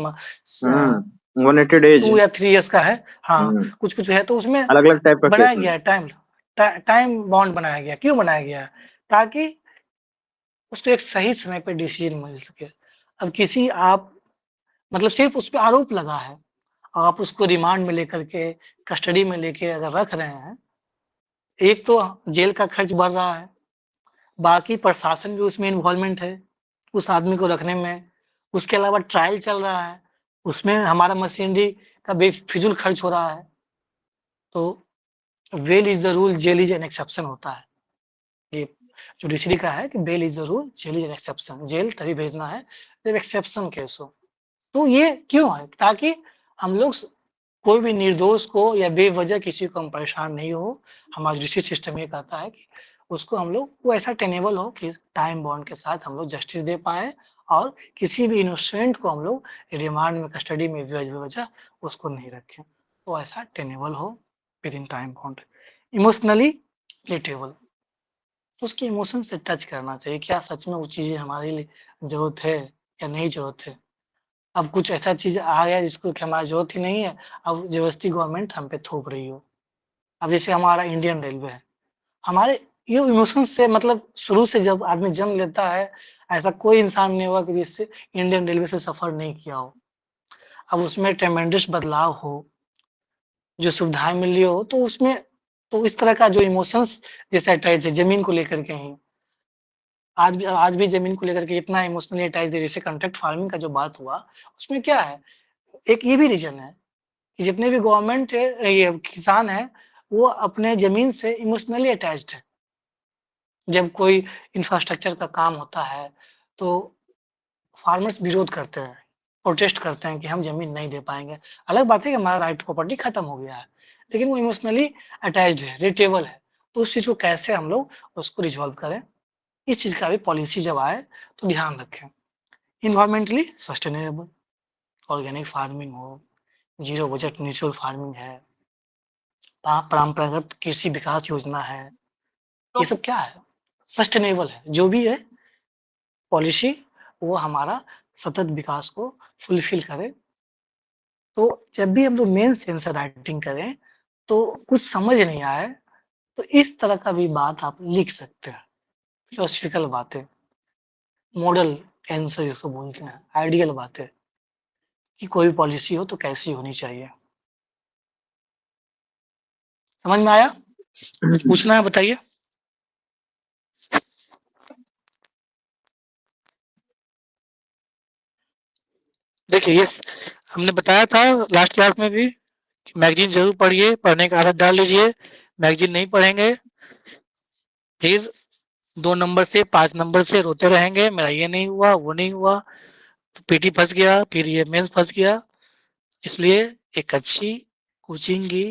180 डेज। 2 या 3 इयर्स का है। हाँ, हम्म, कुछ-कुछ है, तो उसमें अलग-अलग टाइप का केस बनाया है। गया है टाइम बाउंड बनाया गया है। क्यों बनाया गया है? ताकि उसको एक सही समय पे डिसीज़न मिल सके। अब किसी आप मतलब सिर्फ़ उस पे आरोप लगा है, आप उसको रिमांड में लेकर के, कस्टडी में लेके अगर रख रहे हैं, एक तो जेल का खर्च बढ़ रहा है, बाकी प्रशासन भी उसमें इन्वॉल्वमेंट है, उस आदमी को रखने में। उसके अलावा ट्रायल चल रहा है, उसमें हमारा मशीनरी का बेफिज़ूल खर्च हो रहा है। तो bail is the rule, jail is an exception होता है। ये जुडिशरी का है कि bail is the rule, jail is an exception. Jail तभी भेजना है जब एक्सेप्शन केस हो। तो ये क्यों है? ताकि हम लोग कोई भी निर्दोष को या बेवजह किसी को हम परेशान नहीं हो। हमारा जुडिशरी सिस्टम ये कहता है कि उसको हम लोग वो ऐसा टेनेबल हो कि टाइम बॉन्ड के साथ हम लोग जस्टिस दे पाएँ और किसी भी इनोसेंट को हम लोग रिमांड में, कस्टडी में बेवजह उसको नहीं रखें। वो ऐसा टेनेबल हो within time bound. Emotionally relatable, उसके इमोशन से टच करना चाहिए, क्या सच में वो चीज़ें हमारे लिए ज़रूरत है या नहीं ज़रूरत है। अब कुछ ऐसा चीज़ आ गया जिसको कि हमारी ज़रूरत ही नहीं है, अब ज़बरदस्ती गवर्नमेंट हम पे थोप रही हो। अब जैसे हमारा इंडियन रेलवे है, हमारे ये इमोशन से मतलब शुरू से जब आदमी जन्म लेता है, ऐसा कोई इंसान नहीं होगा कि जिससे इंडियन रेलवे से सफ़र नहीं किया हो। अब उसमें ट्रेमेंडस बदलाव हो, जो सुविधाएँ मिल रही हो, तो उसमें तो इस तरह का जो इमोशंस जैसे अटैच है ज़मीन को लेकर के ही, आज भी ज़मीन को लेकर के इतना इमोशनली अटैच्ड है। जैसे कॉन्ट्रैक्ट फार्मिंग का जो बात हुआ, उसमें क्या है, एक ये भी रीज़न है कि जितने भी गवर्नमेंट है, ये किसान हैं, वो अपने ज़मीन से इमोशनली अटैच्ड है। जब कोई इंफ्रास्ट्रक्चर का काम होता है, तो फार्मर्स विरोध करते हैं, प्रोटेस्ट करते हैं कि हम ज़मीन नहीं दे पाएँगे। अलग बात है कि हमारा राइट टू प्रॉपर्टी खत्म हो गया है, लेकिन वो इमोशनली अटैच्ड है, रिलेटेबल है। तो उस चीज़ को कैसे हम लोग उसको रिज़ॉल्व करें, इस चीज़ का भी पॉलिसी जब आए तो ध्यान रखें। एनवायरमेंटली सस्टेनेबल, ऑर्गेनिक फार्मिंग हो, ज़ीरो बजट नेचुरल फार्मिंग है, परंपरागत कृषि विकास योजना है, ये सब क्या है? सस्टेनेबल है। जो भी है पॉलिसी, वो हमारा सतत विकास को फुलफिल करे। तो जब भी हम लोग मेंस आंसर राइटिंग करें, तो कुछ समझ नहीं आए, तो इस तरह का भी बात आप लिख सकते हैं। फिलोसॉफिकल बातें, मॉडल आंसर जिसको बोलते हैं, आइडियल बातें कि कोई भी पॉलिसी हो तो कैसी होनी चाहिए। समझ में आया? कुछ पूछना है बताइए? देखिए, ये हमने बताया था लास्ट क्लास में भी कि मैगज़ीन ज़रूर पढ़िए, पढ़ने का आदत डाल लीजिए। मैगज़ीन नहीं पढ़ेंगे, फिर 2 नंबर से 5 नंबर से रोते रहेंगे, मेरा ये नहीं हुआ, वो नहीं हुआ, तो पीटी फँस गया, फिर ये मेंस फँस गया। इसलिए एक अच्छी कोचिंग की,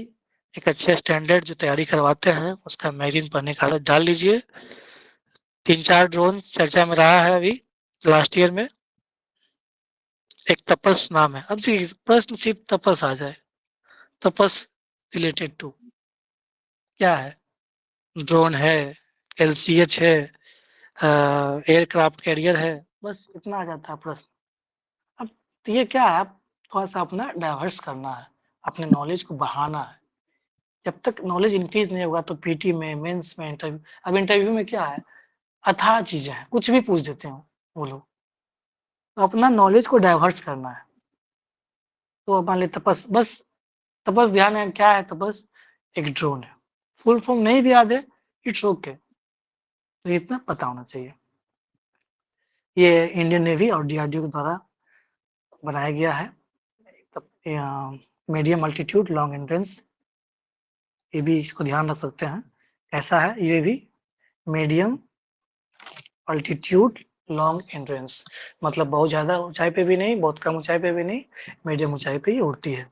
एक अच्छे स्टैंडर्ड जो तैयारी करवाते हैं, उसका मैगज़ीन पढ़ने का आदत डाल लीजिए। 3-4 ड्रोन चर्चा में रहा है अभी लास्ट ईयर में। एक तपस नाम है। अब देखिए प्रश्न सिर्फ तपस आ जाए, तपस रिलेटेड टू क्या है? ड्रोन है, एलसीएच है, एयरक्राफ्ट कैरियर है, बस इतना आ जाता है प्रश्न। अब तो ये क्या है, आप थोड़ा-सा अपना डाइवर्स करना है, अपने नॉलेज को बढ़ाना है। जब तक नॉलेज इंक्रीज़ नहीं होगा तो पीटी में, मेंस में, इंटरव्यू, अब इंटरव्यू में क्या है, अथाह चीज़ें हैं, कुछ भी पूछ देते हैं वो लोग। तो अपना नॉलेज को डाइवर्स करना है। तो मान लीजिए तपस, बस तपस ध्यान है क्या है तपस? एक ड्रोन है। फुल फॉर्म नहीं भी याद है, इट्स ओके। तो इतना पता होना चाहिए। ये इंडियन नेवी और डीआरडीओ के द्वारा बनाया गया है। मीडियम अल्टीट्यूड लॉन्ग एंट्रेंस, ये भी इसको ध्यान रख सकते हैं। कैसा है ये भी? मीडियम अल्टीट्यूड लॉन्ग एंट्रेंस, मतलब बहुत ज़्यादा ऊंचाई पे भी नहीं, बहुत कम ऊंचाई पे भी नहीं, मीडियम ऊंचाई पे ही उड़ती है।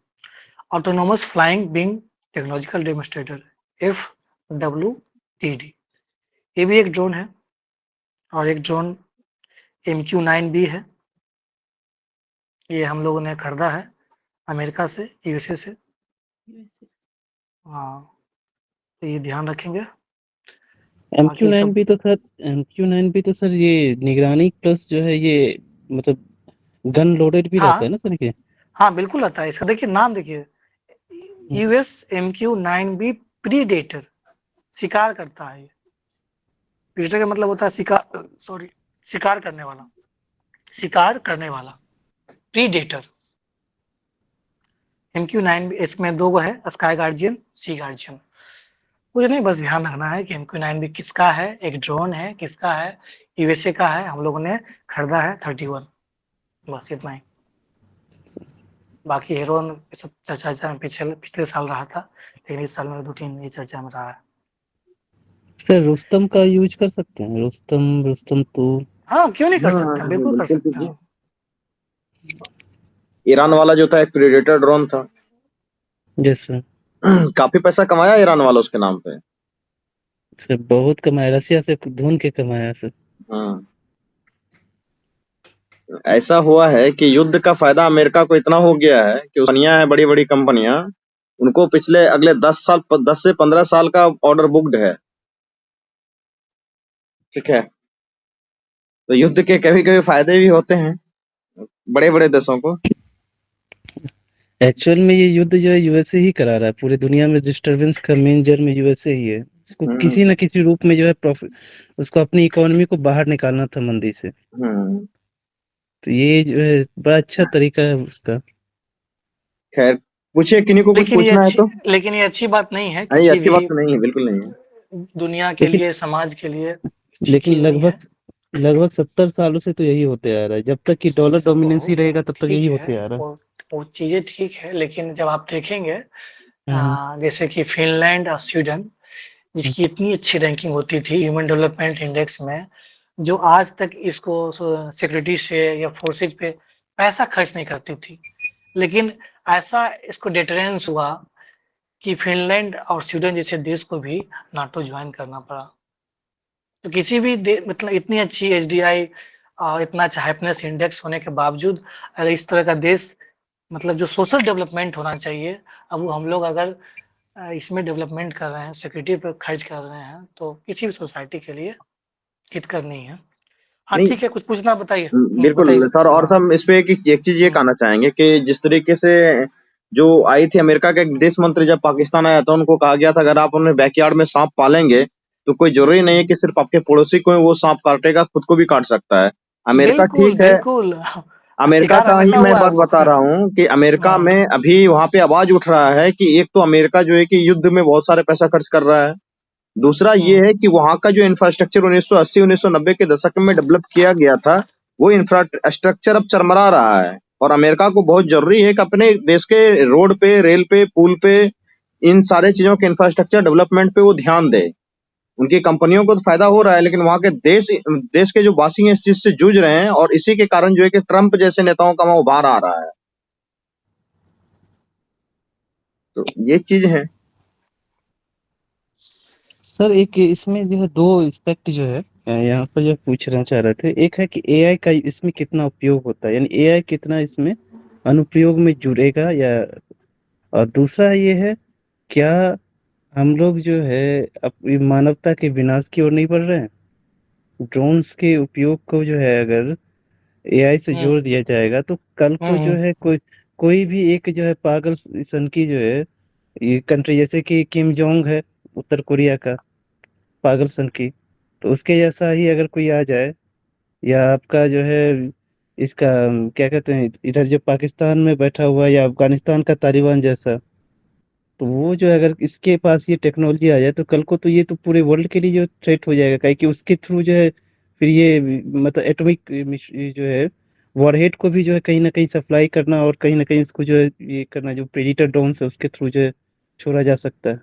Autonomous flying wing technological demonstrator, FWTD, ये भी एक ड्रोन है। और एक ड्रोन MQ-9B है, ये हम लोगों ने खरीदा है अमेरिका से, यूएसए से। हाँ, तो ये ध्यान रखेंगे। MQ-9 भी तो सर ये निगरानी प्लस जो है ये मतलब गन लोडेड भी रहता है ना सर ये? हाँ, बिल्कुल रहता है। इसका देखिए नाम देखिए, US MQ-9B प्रीडेटर, शिकार करता है ये। प्रीडेटर का मतलब होता है शिकार करने वाला, शिकार करने वाला, प्रीडेटर। MQ-9 इसमें 2 है, स्काई गार्जियन, सी गार्जियन। मुझे नहीं, बस ध्यान रखना है कि MQ-9B किसका है, एक ड्रोन है, किसका है, यूएसए का है, हम लोगों ने खरीदा है 31, बस इतना ही। बाकी हेरोन सब चर्चा में पिछले साल रहा था, लेकिन इस साल में 2-3 ये चर्चा में रहा है। सर रुस्तम का यूज कर सकते हैं? रुस्तम तो हाँ, क्यों नहीं कर सकते हैं, बिल्कुल कर सकते हैं। ईरान वाला जो था एक प्रेडेटर ड्रोन था। Yes sir. काफी पैसा कमाया ईरान वालों उसके नाम पे। सर बहुत कमाया, रसिया से ढूंढ के कमाया सर। हाँ, ऐसा हुआ है कि युद्ध का फायदा अमेरिका को इतना हो गया है कि कंपनियां हैं, बड़ी बड़ी कंपनियां, उनको पिछले अगले 10 से 15 साल का ऑर्डर बुक्ड है। ठीक है, तो युद्ध के कभी कभी फायदे भी होते हैं बड़े बड़े देशों को। एक्चुअल में ये युद्ध जो है यूएसए ही करा रहा है, पूरी दुनिया में डिस्टरबेंस का मेन जड़ में यूएसए ही है। उसको किसी न किसी रूप में जो है प्रॉफिट, उसको अपनी इकोनॉमी को बाहर निकालना था मंदी से। तो ये जो है बड़ा अच्छा तरीका है उसका। खैर, पूछिए, किन्हीं को कुछ पूछना है तो। लेकिन ये अच्छी बात नहीं है नहीं, किसी अच्छी भी बात तो नहीं है, बिल्कुल नहीं है। दुनिया के लेकिन लिए, समाज के लिए ठीक लेकिन चीज नहीं है। लगभग 70 सालों से तो यही होते आ रहा है। जब तक कि डॉलर डोमिनेंसी रहेगा तब तक यही ठीक है, होते आ रहा है। वो चीजें ठीक है, लेकिन जब आप देखेंगे हम्म, जैसे कि फिनलैंड और स्वीडन, हम्म, जिसकी इतनी अच्छी रैंकिंग होती थी ह्यूमन डेवलपमेंट इंडेक्स में, जो आज तक इसको सिक्योरिटी से या फोर्सेज पे पैसा खर्च नहीं करती थी, लेकिन ऐसा इसको डिटरेंस हुआ कि फिनलैंड और स्वीडन जैसे देश को भी नाटो ज्वाइन करना पड़ा। तो किसी भी मतलब इतनी अच्छी एचडीआई और इतना अच्छा हैप्पीनेस इंडेक्स होने के बावजूद अगर इस तरह का देश, मतलब जो सोशल डेवलपमेंट होना चाहिए, अब वो हम लोग अगर इसमें डेवलपमेंट कर रहे हैं, सिक्योरिटी पे खर्च कर रहे हैं, तो किसी भी सोसाइटी के लिए हितकर नहीं है। हाँ नहीं, ठीक है, कुछ पूछना बताइए। बिल्कुल बताइए सर। और सवाल। सब इस पे एक चीज ये कहना चाहेंगे कि जिस तरीके से जो आई थी अमेरिका के एक विदेश मंत्री जब पाकिस्तान आया था, उनको कहा गया था अगर आप अपने बैकयार्ड में सांप पालेंगे तो कोई जरूरी नहीं है कि सिर्फ आपके पड़ोसी को ही वो सांप काटेगा, खुद को भी काट सकता है। अमेरिका बिल्कुल ठीक है, बिल्कुल। अमेरिका शिकार का ही हमेशा मैं हुआ है बात वो। बता रहा हूँ कि अमेरिका में अभी वहां पे आवाज उठ रहा है कि एक तो अमेरिका जो है कि युद्ध में बहुत सारे पैसा खर्च कर रहा है, दूसरा ये है कि वहां का जो इंफ्रास्ट्रक्चर 1980 1990 के दशक में डेवलप किया गया था, वो इंफ्रास्ट्रक्चर अब चरमरा रहा है। और अमेरिका को बहुत जरूरी है कि अपने देश के रोड पे, रेल पे, पुल पे, इन सारे चीजों के इंफ्रास्ट्रक्चर डेवलपमेंट पे वो ध्यान दे। उनकी कंपनियों को तो फायदा हो रहा है, लेकिन वहां के देश के जो वासी हैं इस चीज से जूझ रहे हैं, और इसी के कारण जो है कि ट्रंप जैसे नेताओं का वहां उभार आ रहा है। तो ये चीज है। सर एक इसमें जो है दो एस्पेक्ट जो है यहाँ पर जो पूछना चाह रहे थे। एक है कि एआई का इसमें कितना उपयोग होता है, यानी एआई कितना इसमें अनुप्रयोग में जुड़ेगा, या और दूसरा ये है क्या हम लोग जो है अपनी मानवता के विनाश की ओर नहीं बढ़ रहे हैं। ड्रोन्स के उपयोग को जो है अगर एआई से जोड़ दिया जाएगा तो कल को जो है कोई भी एक जो है पागल सन की जो है ये कंट्री, जैसे कि किम जोंग है उत्तर कोरिया का, पागल सन की, तो उसके जैसा ही अगर कोई आ जाए, या आपका जो है इसका क्या कहते हैं इधर जो पाकिस्तान में बैठा हुआ है, या अफगानिस्तान का तालिबान जैसा, तो वो जो है अगर इसके पास ये टेक्नोलॉजी आ जाए तो कल को तो ये तो पूरे वर्ल्ड के लिए जो थ्रेट हो जाएगा, काहे कि उसके थ्रू जो है फिर ये मतलब एटॉमिक जो है वॉरहेड को भी जो है कहीं ना कहीं सप्लाई करना, और कहीं ना कहीं इसको जो है ये करना, जो प्रेडिटर ड्रोन्स है उसके थ्रू जो है छोड़ा जा सकता है।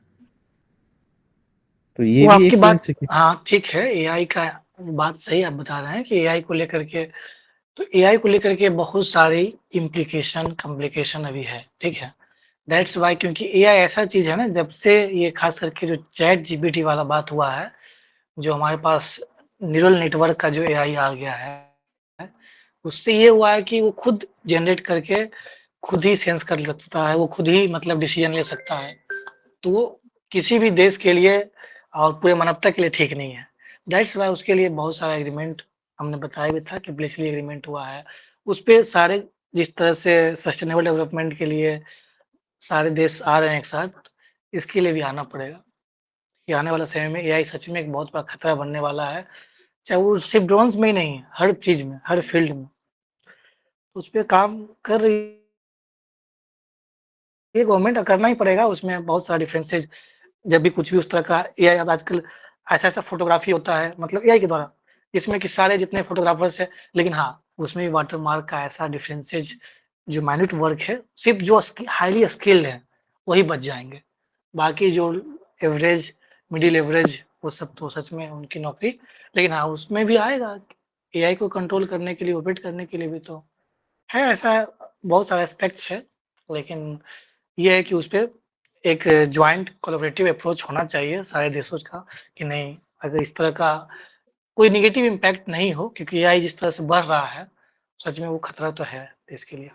तो ये वो भी आपकी एक जो है बात, हाँ ठीक है, एआई का बात सही आप बता रहे हैं कि एआई को लेकर के, तो एआई को लेकर के बहुत सारी इम्प्लीकेशन कॉम्प्लिकेशन अभी है, ठीक है। दैट्स वाई, क्योंकि एआई ऐसा चीज है ना, जब से ये खास करके जो चैट जीपीटी वाला बात हुआ है, जो हमारे पास न्यूरल नेटवर्क का जो एआई आ गया है, उससे ये हुआ है कि वो खुद जनरेट करके खुद ही सेंस कर सकता है, वो खुद ही मतलब डिसीजन ले सकता है। तो वो किसी भी देश के लिए और पूरे मानवता के लिए ठीक नहीं है। दैट्स वाई उसके लिए बहुत सारा एग्रीमेंट हमने बताया भी था कि ब्लेसली एग्रीमेंट हुआ है। उस पे सारे, जिस तरह से सस्टेनेबल डेवलपमेंट के लिए सारे देश आ रहे हैं एक साथ, इसके लिए भी आना पड़ेगा। कि आने वाला समय में एआई सच में एक बहुत बड़ा खतरा बनने वाला है, चाहे वो सिर्फ ड्रोन्स में ही नहीं, हर चीज में, हर फील्ड में। तो उस पे काम कर रही है गवर्नमेंट, करना ही पड़ेगा। उसमें बहुत सारा डिफरेंसेज, जब भी कुछ भी उस तरह का एआई, अब आजकल ऐसा-ऐसा फ़ोटोग्राफ़ी होता है मतलब एआई के द्वारा, जिसमें कि सारे जितने फ़ोटोग्राफ़र्स हैं, लेकिन हाँ, उसमें भी वाटरमार्क का ऐसा डिफरेंसेज, जो माइन्यूट वर्क है, सिर्फ़ जो हाइली स्किल्ड हैं, वही बच जाएँगे। बाकी जो एवरेज, मिडल एवरेज, वो सब तो सच में उनकी नौकरी, लेकिन हाँ, उसमें भी आएगा। एआई को कंट्रोल करने के लिए, ऑपरेट करने के लिए भी तो है, ऐसा बहुत सारे एस्पेक्ट्स है, लेकिन ये है कि उस पे एक जॉइंट कोलैबोरेटिव अप्रोच होना चाहिए सारे देशों का कि नहीं, अगर इस तरह का कोई नेगेटिव इम्पैक्ट नहीं हो, क्योंकि एआई जिस तरह से बढ़ रहा है, सच में वो खतरा तो है देश के लिए।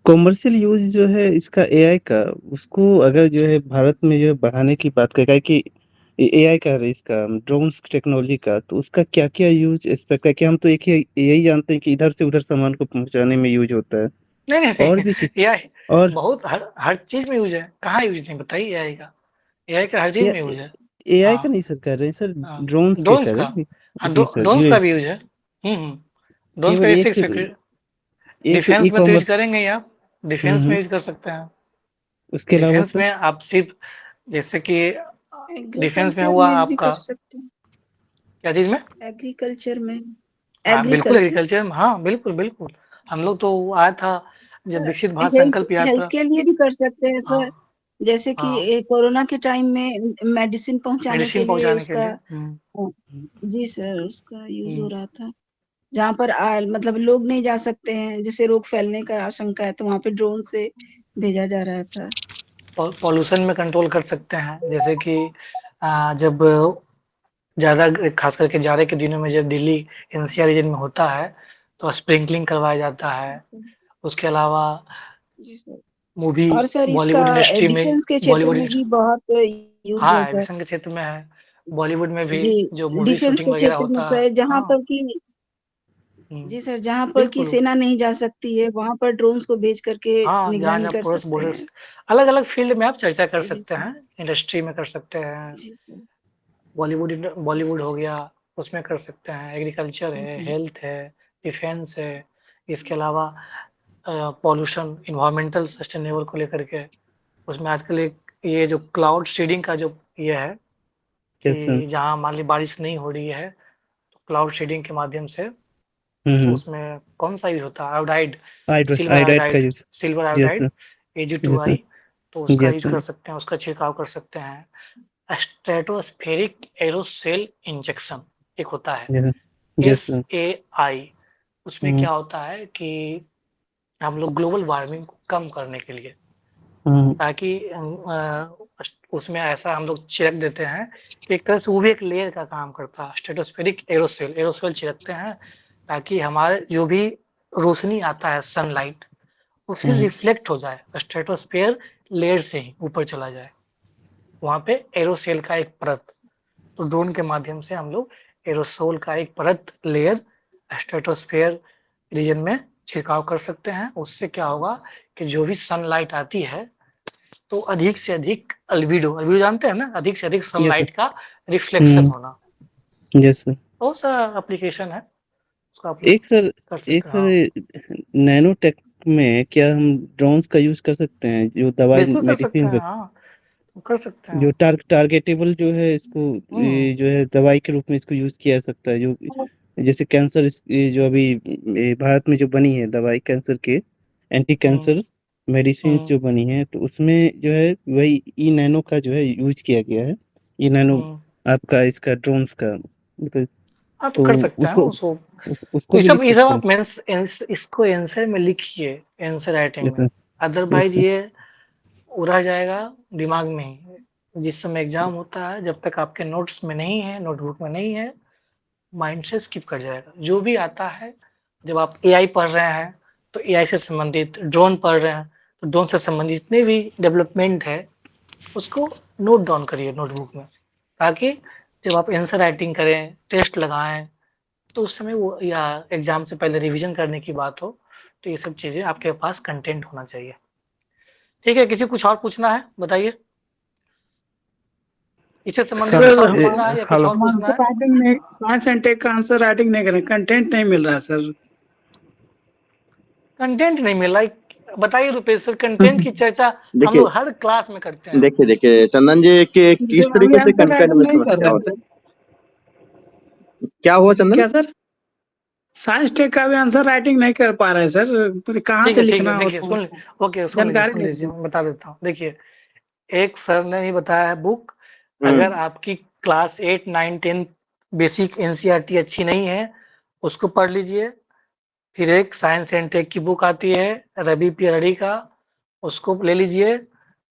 कॉमर्शियल यूज़ जो है इसका एआई का, उसको अगर जो है भारत में जो है बढ़ाने की बात करें कि एआई का इसका ड्रोन्स टेक्नोलॉजी का, तो उसका क्या-क्या यूज़ एक्सपेक्ट है? कि हम तो एक ही यही जानते हैं कि इधर से उधर सामान को पहुँचाने में यूज़ होता है। नहीं, नहीं, और नहीं, भी चीज़ एआई और बहुत हर चीज़ में यूज़ है। कहाँ यूज़ नहीं बताइए एआई का? एआई का हर चीज़ या में यूज़ है। एआई का हाँ, नहीं सर कह रहे हैं सर, हाँ। ड्रोन्स के ड्रोन्स कह का? रहे हैं। हाँ, जी सर, ड्रोन्स ये का भी यूज़ है। ड्रोन्स का केवल जैसे एक तो डिफेंस में तो यूज़ ई-कॉमर्स। करेंगे ही आप, हुँ, डिफेंस में हुँ। यूज़ कर सकते हैं। उसके अलावा डिफेंस सर? में आप सिर्फ जैसे कि डिफेंस में एग्रीकल्चर हुआ में भी आपका कर सकते हैं। क्या चीज़ में? एग्रीकल्चर में हाँ, बिल्कुल एग्रीकल्चर एग्रीकल्चर में, हाँ, बिल्कुल, बिल्कुल। हम लोग तो आया था जब सर, विकसित भारत हेल्थ संकल्प हेल्थ यात्रा। के लिए भी कर सकते हैं हाँ, सर। जैसे कि हाँ, कोरोना के टाइम में मेडिसिन पहुंचाने के मेडिसिन लिए पहुँचाने के उसका लिए। जी सर, उसका यूज हो हुँ। रहा था। जहाँ पर मतलब लोग नहीं जा सकते हैं, जैसे रोग फैलने का आशंका है, तो वहाँ पे ड्रोन से भेजा जा रहा था। पॉल्यूशन में कंट्रोल कर सकते हैं, जैसे कि जब ज़्यादा खास करके जाड़े के दिनों में जब दिल्ली एनसीआर रीजन में होता है, तो स्प्रिंकलिंग करवाया जाता है। उसके अलावा जी सर। मूवी और सर इसका बॉलीवुड इंडस्ट्री में डिफेंस के क्षेत्र बॉलीवुड में इंडस्ट भी बहुत यूज है हाँ, सर। एविएशन के क्षेत्र में है। बॉलीवुड में भी जी, जो मूवी डिफेंस शूटिंग के वगैरह क्षेत्र में होता है। सर जहाँ हाँ, पर कि हुँ, जी सर, जहाँ पर कि बिल्कुल। सेना नहीं जा सकती है, वहाँ पर ड्रोन्स को भेज करके हाँ, निगरानी जहाँ-जहाँ कर फ़ोर्स सकते बॉर्डर्स हैं। अलग-अलग फ़ील्ड में आप चर्चा कर जी सकते सर, हैं, इंडस्ट्री में कर सकते हैं, जी सर, जी बॉलीवुड सर, हो जी गया, सर, उसमें कर सकते हैं, एग्रीकल्चर जी है, सर, हेल्थ है, डिफेंस है, इसके अलावा पॉल्यूशन, एनवायरमेंटल सस्टेनेबल को लेकर के, उसमें आजकल एक ये जो क्लाउड सीडिंग का जो ये है यस सर। कि जहाँ मान ली बारिश नहीं हो रही है, तो क्लाउड सीडिंग के माध्यम से हुँ, हुँ। उसमें कौन-सा यूज़ होता है? आयोडाइड, आयोडाइड का use. Silver yes iodide sir, yes Ag2I, sir, तो उसका यस यूज़ कर सर। सकते हैं, उसका छिड़काव कर सकते हैं। स्ट्रेटोस्फेरिक एरोसेल इंजेक्शन एक होता है, यस, यस सर। SAI, उसमें हुँ, क्या होता है कि हम लोग ग्लोबल वार्मिंग को कम करने के लिए, हुँ, ताकि उसमें ऐसा हम लोग छिड़क देते हैं कि एक तरह से वो भी एक लेयर का काम करता है। स्ट्रेटोस्फेरिक एरोसोल छिड़कते हैं, ताकि हमारे जो भी रोशनी आता है सनलाइट, वो फिर हुँ। रिफ्लेक्ट हो जाए, स्ट्रेटोस्फेयर लेयर से ही ऊपर चला जाए। वहाँ पे एरोसेल का एक परत, तो ड्रोन के माध्यम से हम लोग एरोसोल का एक परत लेयर स्ट्रेटोस्फेयर रीजन में छिड़काव कर सकते हैं। उससे क्या होगा कि जो भी सनलाइट आती है, तो अधिक से अधिक अल्बिडो अल्बिडो जानते हैं ना? अधिक से अधिक यस सर। सनलाइट का रिफ्लेक्शन हुँ, होना। Yes sir. बहुत सारा एप्लीकेशन है, उसका आप लोग एक सर कर एक सकते हैं। हाँ, सर नैनो टेक में क्या हम ड्रोन्स का यूज़ कर सकते हैं? जो दवाई बिल्कुल कर सकते मेडिसिन हैं, हाँ, कर सकते जो हैं। टारगेटेबल जो है इसको, हुँ, ये जो है दवाई के रूप में इसको यूज़ किया जा सकता है, जो जैसे कैंसर ये जो अभी भारत में जो बनी है दवाई कैंसर के, एंटी हुँ, कैंसर मेडिसिन हुँ, जो बनी है, तो उसमें जो है वही ई नैनो का जो है यूज किया गया है। ई नैनो हुँ। आपका इसका ड्रोन्स का, मतलब हाँ, तो तो कर सकते हैं उसको उसको। उसको भी लिख ये सब सकते हैं। आप इसको आंसर में लिखिए, आंसर राइटिंग यस में। Sir, yes otherwise sir. ये रह जाएगा दिमाग में ही। जिस समय एग्ज़ाम होता है, जब तक आपके नोट्स में नहीं है, नोटबुक में नहीं है, माइंड से स्किप कर जाएगा। जो भी आता है, जब आप एआई पढ़ रहे हैं, तो एआई से संबंधित, ड्रोन पढ़ रहे हैं, तो ड्रोन से संबंधित जितने भी डेवलपमेंट है, उसको नोट डाउन करिए नोटबुक में, ताकि जब आप आंसर राइटिंग करें, टेस्ट लगाएँ, तो उस समय वो या एग्ज़ाम से पहले रिवीजन करने की बात हो, तो ये सब चीज़ें आपके पास कंटेंट होना चाहिए। ठीक है, किसी को कुछ और पूछना है? बताइए। इससे संबंधित सर कुछ सर और हम पूछना है या कुछ हेलो। और हम पूछना आंसर है? राइटिंग नहीं, साइंस एंड टेक का आंसर राइटिंग नहीं करें, कंटेंट नहीं मिल रहा है सर। कंटेंट नहीं मिल रहा है, बताइए रुपेश सर, कंटेंट की चर्चा हम देखिए लोग हर क्लास में करते हैं। देखिए देखिए चंदन जी कि जैसे किस अभी तरीके से आंसर कंटेंट राइटिंग में नहीं कर समस्या रहे हैं होती सर। है, क्या हुआ चंदन? क्या सर? साइंस टेक का भी आंसर राइटिंग नहीं कर पा रहे हैं सर, फिर कहाँ से ठीक है, लिखना देखिए होता है सुन उसको, ओके, जानकारी सुन नहीं लीजिए, थी। मैं बता देता हूँ। देखिए, एक सर ने भी बताया है बुक, अगर हम्म आपकी क्लास 8, 9, 10 बेसिक एनसीईआरटी अच्छी नहीं है, उसको पढ़ लीजिए। फिर एक साइंस एंड टेक की बुक आती है, रवि पीरड़ी का, उसको ले लीजिए।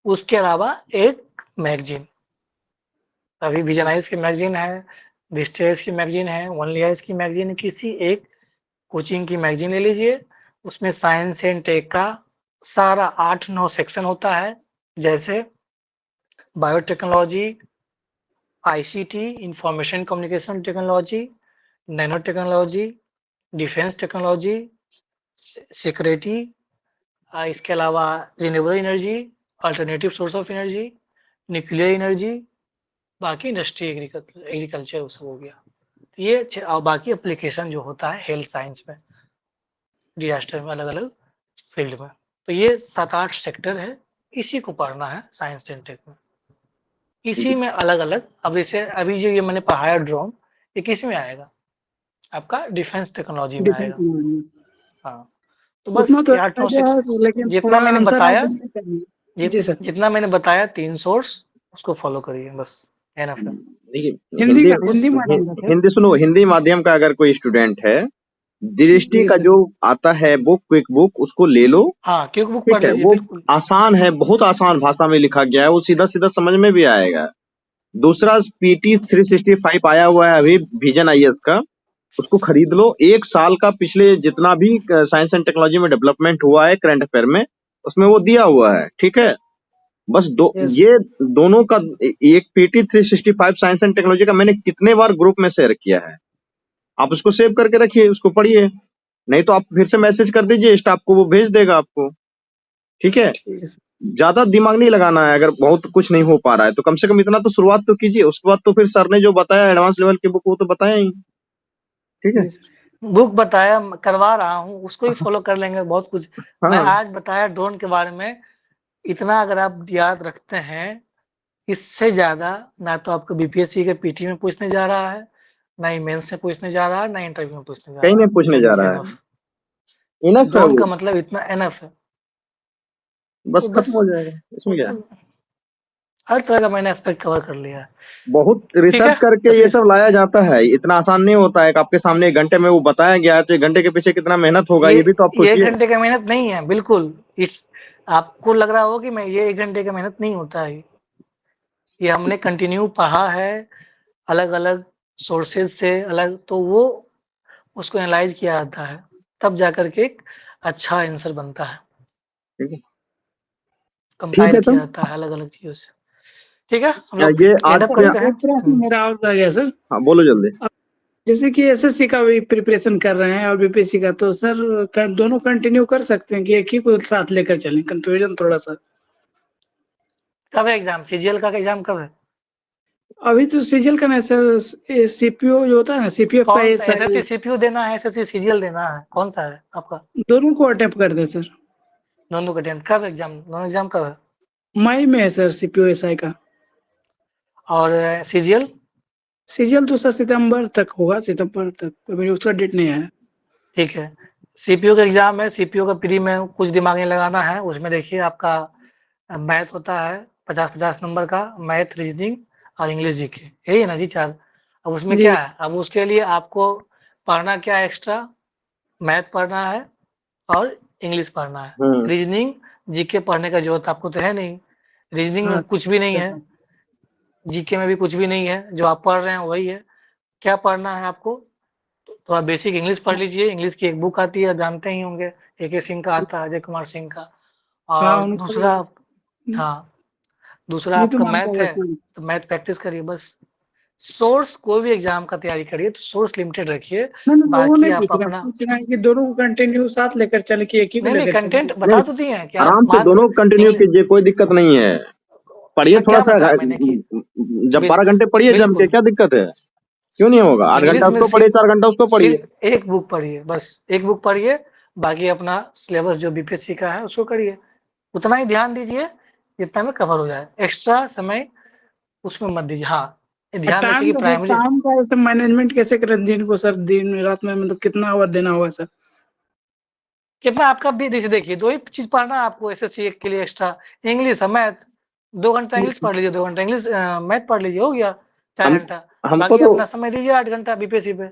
उसके अलावा एक मैगजीन, अभी विजन आइज की मैगजीन है, डिस्टेस की मैगजीन है, ओनली आइज की मैगजीन है, किसी एक कोचिंग की मैगजीन ले लीजिए। उसमें साइंस एंड टेक का सारा 8-9 सेक्शन होता है, जैसे biotechnology, ICT, information communication technology, nano technology, defence technology, security, इसके अलावा renewable energy, alternative source of energy, nuclear energy, बाकी इंडस्ट्री एग्रीकल्चर वो सब हो गया। ये और बाकी एप्लीकेशन जो होता है हेल्थ साइंस में, डिजास्टर में, अलग अलग फील्ड में। तो ये 7-8 सेक्टर है, इसी को पढ़ना है साइंस एंड टेक में। इसी में अलग अलग, अब जैसे अभी जो ये मैंने पढ़ाया ड्रोन, ये किस में आएगा? आपका डिफेंस टेक्नोलॉजी में डिफेंस आएगा। में हाँ, तो बस उतना तो ये 8-9 आइडिया है, लेकिन जितना थोड़ा मैंने आंसर बताया, राइटिंग नहीं करनी है। जी सर। जितना मैंने बताया 3 सोर्स, उसको फॉलो करिए, बस एनफ है। देखिए हिंदी हिंदी का, हिंदी माध्यम का सर। हिंदी सुनो, हिंदी माध्यम का अगर कोई स्टूडेंट है, दृष्टि जी का सर। जो आता है बुक, क्विक बुक, उसको ले लो। हाँ, क्विक बुक ठीक पढ़ है, लीजिए, वो बिल्कुल। आसान है, बहुत आसान भाषा में लिखा गया है, वो सीधा सीधा समझ में भी आएगा। दूसरा पीटी 365 आया हुआ है अभी विजन आईएएस का, उसको खरीद लो। 1 साल का पिछले जितना भी साइंस एंड टेक्नोलॉजी में डेवलपमेंट हुआ है करंट अफेयर में, उसमें वो दिया हुआ है। ठीक है, बस Yes. ये दोनों का एक पीटी 365 साइंस एंड टेक्नोलॉजी का मैंने कितने बार ग्रुप में शेयर किया है, आप उसको सेव करके रखिए, उसको पढ़िए। नहीं तो आप फिर से मैसेज कर दीजिए, स्टाफ को, वो भेज देगा आपको। ठीक है, ठीक है सर। ज्यादा दिमाग नहीं लगाना है। अगर बहुत कुछ नहीं हो पा रहा है तो कम से कम इतना तो शुरुआत तो कीजिए, उसके बाद तो फिर सर ने जो बताया एडवांस लेवल की बुक, वो तो बताया ही। ठीक है, जी सर। बुक बताया, करवा रहा हूँ, उसको ही फॉलो कर लेंगे बहुत कुछ। मैं हाँ आज बताया ड्रोन के बारे में, इतना अगर आप याद रखते हैं, इससे ज्यादा ना तो आपको बीपीएससी के पीटी में पूछने जा रहा है, ना ही मेंस से पूछने जा रहा है, ना इंटरव्यू में पूछने जा कहीं रहा नहीं है। पूछने दैट जा इज रहा एनफ। है, इनफ है ड्रोन वो, का मतलब इतना एनफ है। बस तो खत्म बस हो जाएगा, इसमें क्या है। हर तरह का मैंने एस्पेक्ट कवर कर लिया है। बहुत ठीक है, रिसर्च करके तो ये फिर सब लाया जाता है, इतना आसान नहीं होता है कि आपके सामने 1 घंटे में वो बताया गया है, तो 1 घंटे के पीछे कितना मेहनत होगा, ये भी तो आप ये 1 सोचिए। घंटे का मेहनत नहीं है, बिल्कुल। इस आपको लग रहा हो कि मैं ये 1 घंटे का मेहनत नहीं होता है, ये हमने कंटिन्यू पढ़ा है, अलग अलग सोर्सेज से अलग, तो वो उसको एनालाइज किया जाता है, तब जाकर के एक अच्छा आंसर बनता है, ठीक है, ठीक कंपाइल है, किया तो जाता है अलग अलग चीजों से। ठीक है, हम लोग ये एंड आज अप के, करते हैं। एक प्रश्न मेरा और रह गया सर। हाँ बोलो जल्दी। अब जैसे कि एसएससी का भी प्रिपरेशन कर रहे हैं और बीपीएससी का, तो सर दोनों कंटिन्यू कर सकते हैं कि एक ही को साथ लेकर चलें? कंफ्यूजन थोड़ा सा। कब है एग्जाम? सीजीएल का एग्जाम कब है? अभी तो सीजीएल का नहीं सर, सीपीओ जो होता है ना, सीपीएफ का कौन सा? एसआई, एसएससी सीपीयू देना है, एसएससी सीजीएल देना है, कौन सा है आपका? दोनों को अटेम्प्ट कर दे सर। दोनों का अटेम्प्ट कब एग्जाम? दोनों एग्जाम कब है? मई में है सर सीपीओ एसआई का। और सीजीएल? सीजीएल तो सर सितंबर तक होगा, सितंबर तक, अभी उसका डेट नहीं आया। ठीक है, सीपीयू का एग्जाम है। सीपीयू का प्री में कुछ दिमाग नहीं लगाना है, उसमें देखिए आपका मैथ होता है 50-50 नंबर का, मैथ, रीजनिंग और इंग्लिश जीके, यही है ना जी 4। अब उसमें जी क्या है, अब उसके लिए आपको पढ़ना क्या है एक्स्ट्रा? मैथ पढ़ना है और इंग्लिश पढ़ना है। रीजनिंग जीके पढ़ने का जरूरत आपको तो है नहीं, रीजनिंग में हाँ कुछ भी नहीं है, जीके में भी कुछ भी नहीं है, जो आप पढ़ रहे हैं वही है। क्या पढ़ना है आपको? थोड़ा बेसिक इंग्लिश पढ़ लीजिए। इंग्लिश की एक बुक आती है, जानते ही होंगे, AK सिंह का आता है, अजय कुमार सिंह का। हाँ और उनको दूसरा, हाँ, दूसरा ये तो आपका मानता मैथ है है, सर। तो मैथ प्रैक्टिस करिए बस। सोर्स, कोई भी एग्जाम का तैयारी करिए तो सोर्स लिमिटेड रखिए, नहीं नहीं, वो बाकी नहीं आप पूछ रहा, अपना। पूछ रहा है कि दोनों को कंटिन्यू साथ लेकर चले कि एक ही को नहीं नहीं, लेकर कंटेंट चले? बता तो दिए हैं कि आप आराम से मात्र दोनों कंटिन्यू इंग्लिश, कीजिए, कोई दिक्कत नहीं है। पढ़िए उसमें थोड़ा क्या सा, बताया मैंने कि जब 12 घंटे पढ़िए जम के, बिल्कुल, क्या दिक्कत है, क्यों नहीं होगा। 8 घंटा इंग्लिश में उसको पढ़िए, 4 घंटा उसको पढ़िए। सिर्फ एक बुक पढ़िए, बस एक बुक पढ़िए, बाकी अपना सिलेबस जो बीपीएससी का है उसको करिए। उतना ही ध्यान दीजिए जितना में कवर हो जाए, एक्स्ट्रा समय उसमें मत दीजिए। हाँ, ये और ध्यान रखिए टाइम कि का सर, प्राइमरी, टाइम का ऐसे मैनेजमेंट कैसे करें दिन को सर, दिन रात में मतलब कितना आवर देना होगा सर? कितना आपका भी देखिए 2 ही चीज पढ़ना है आपको एसएससी के लिए एक्स्ट्रा, इंग्लिश और मैथ। 2 घंटा इंग्लिश पढ़ लीजिए, 2 घंटा इंग्लिश मैथ पढ़ लीजिए, हो गया 4 हम घंटा। हमको बाकी तो अपना समय दीजिए 8 घंटा बीपीएससी पे।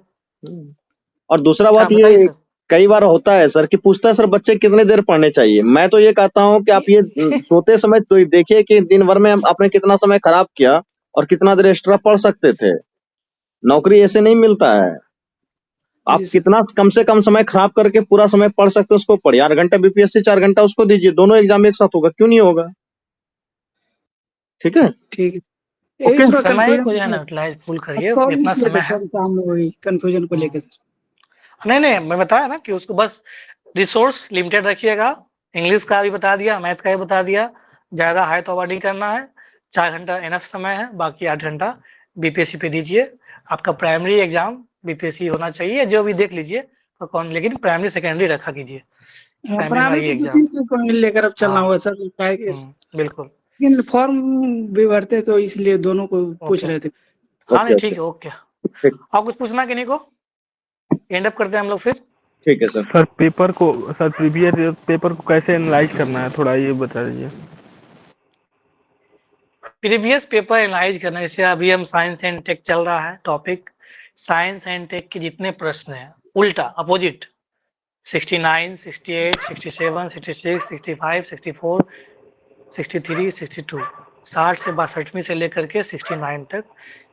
और दूसरा हाँ बात बताइए ये, सर। कई बार होता है सर कि पूछता है सर बच्चे कितने देर पढ़ने चाहिए। मैं तो ये कहता हूँ कि आप ये सोते समय तो देखिए कि दिन भर में आपने कितना समय खराब किया और कितना देर एक्स्ट्रा पढ़ सकते थे। नौकरी ऐसे नहीं मिलता है। आप जी सर। कितना कम से कम समय खराब करके पूरा समय पढ़ सकते हो उसको पढ़िए। 8 घंटा बीपीएससी 4 घंटा उसको दीजिए, दोनों एग्जाम एक साथ होगा, क्यों नहीं होगा? ठीक है। ठीक है, ओके, यही थोड़ा समय को जो है ना कंफ्यूजन यूटिलाइज फुल अब करिए, कॉल इतना किए थे समय है। सर शाम में वही कंफ्यूजन को लेकर। नहीं नहीं, मैं बताया ना कि उसको बस रिसोर्स लिमिटेड रखिएगा। इंग्लिश का भी बता दिया, मैथ का भी बता दिया। ज्यादा हाई तो अवॉइड नहीं करना है। 4 घंटा इनफ समय है, बाकी 8 घंटा बीपीएससी पे दीजिए। आपका प्राइमरी एग्जाम बीपीएससी होना चाहिए, जो भी देख लीजिए तो कौन, लेकिन प्राइमरी सेकेंडरी रखा कीजिए। प्राइमरी में प्राइमरी आई तो एग्जाम। बीपीएससी को लेकर अब चलना हाँ। होगा सर, बिल्कुल। लेकिन फॉर्म भी भरते तो इसलिए दोनों को पूछ ओके। रहे थे। हाँ नहीं, ओके ठीक ओके है, ओके। ठीक और कुछ पूछना किन्हीं को? एंड अप करते हैं हम लोग फिर। ठीक है सर। सर पेपर को, सर प्रीवियस पेपर को कैसे एनालाइज करना है, थोड़ा ये बता दीजिए। प्रीवियस पेपर एनालाइज करना, जैसे अभी हम साइंस एंड टेक चल रहा है टॉपिक। साइंस एंड टेक के जितने प्रश्न हैं उल्टा अपोजिट, 69, 68, 67, 66, 65, 64, 63, 62, 60 से 62वीं से लेकर के 69 तक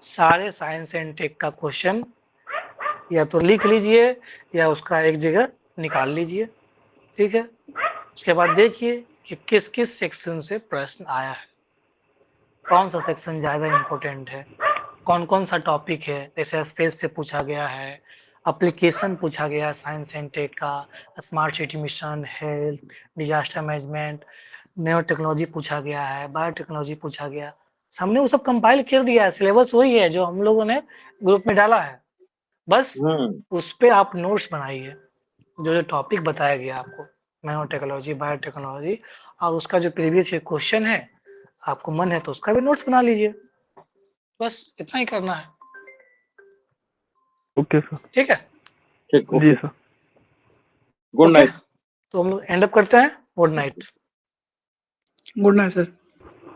सारे साइंस एंड टेक का क्वेश्चन या तो लिख लीजिए या उसका एक जगह निकाल लीजिए। ठीक है। उसके बाद देखिए कि किस किस सेक्शन से प्रश्न आया है, कौन सा सेक्शन ज़्यादा इम्पोर्टेंट है, कौन कौन सा टॉपिक है। जैसे स्पेस से पूछा गया है, एप्लीकेशन पूछा गया है साइंस एंड टेक का, smart city mission, health, disaster management, new technology पूछा गया है, बायोटेक्नोलॉजी पूछा गया। हमने वो सब कंपाइल कर दिया है, सिलेबस वही है जो हम लोगों ने ग्रुप में डाला है। बस उस पर आप नोट्स बनाइए, जो जो टॉपिक बताया गया आपको, न्यू टेक्नोलॉजी, बायोटेक्नोलॉजी, और उसका जो प्रीवियस क्वेश्चन है, आपको मन है तो उसका भी नोट्स बना लीजिए। बस इतना ही करना है। Okay sir. ठीक है। ठीक जी सर। Good night. तो हम लोग एंड अप करते हैं। Good night. Good night sir.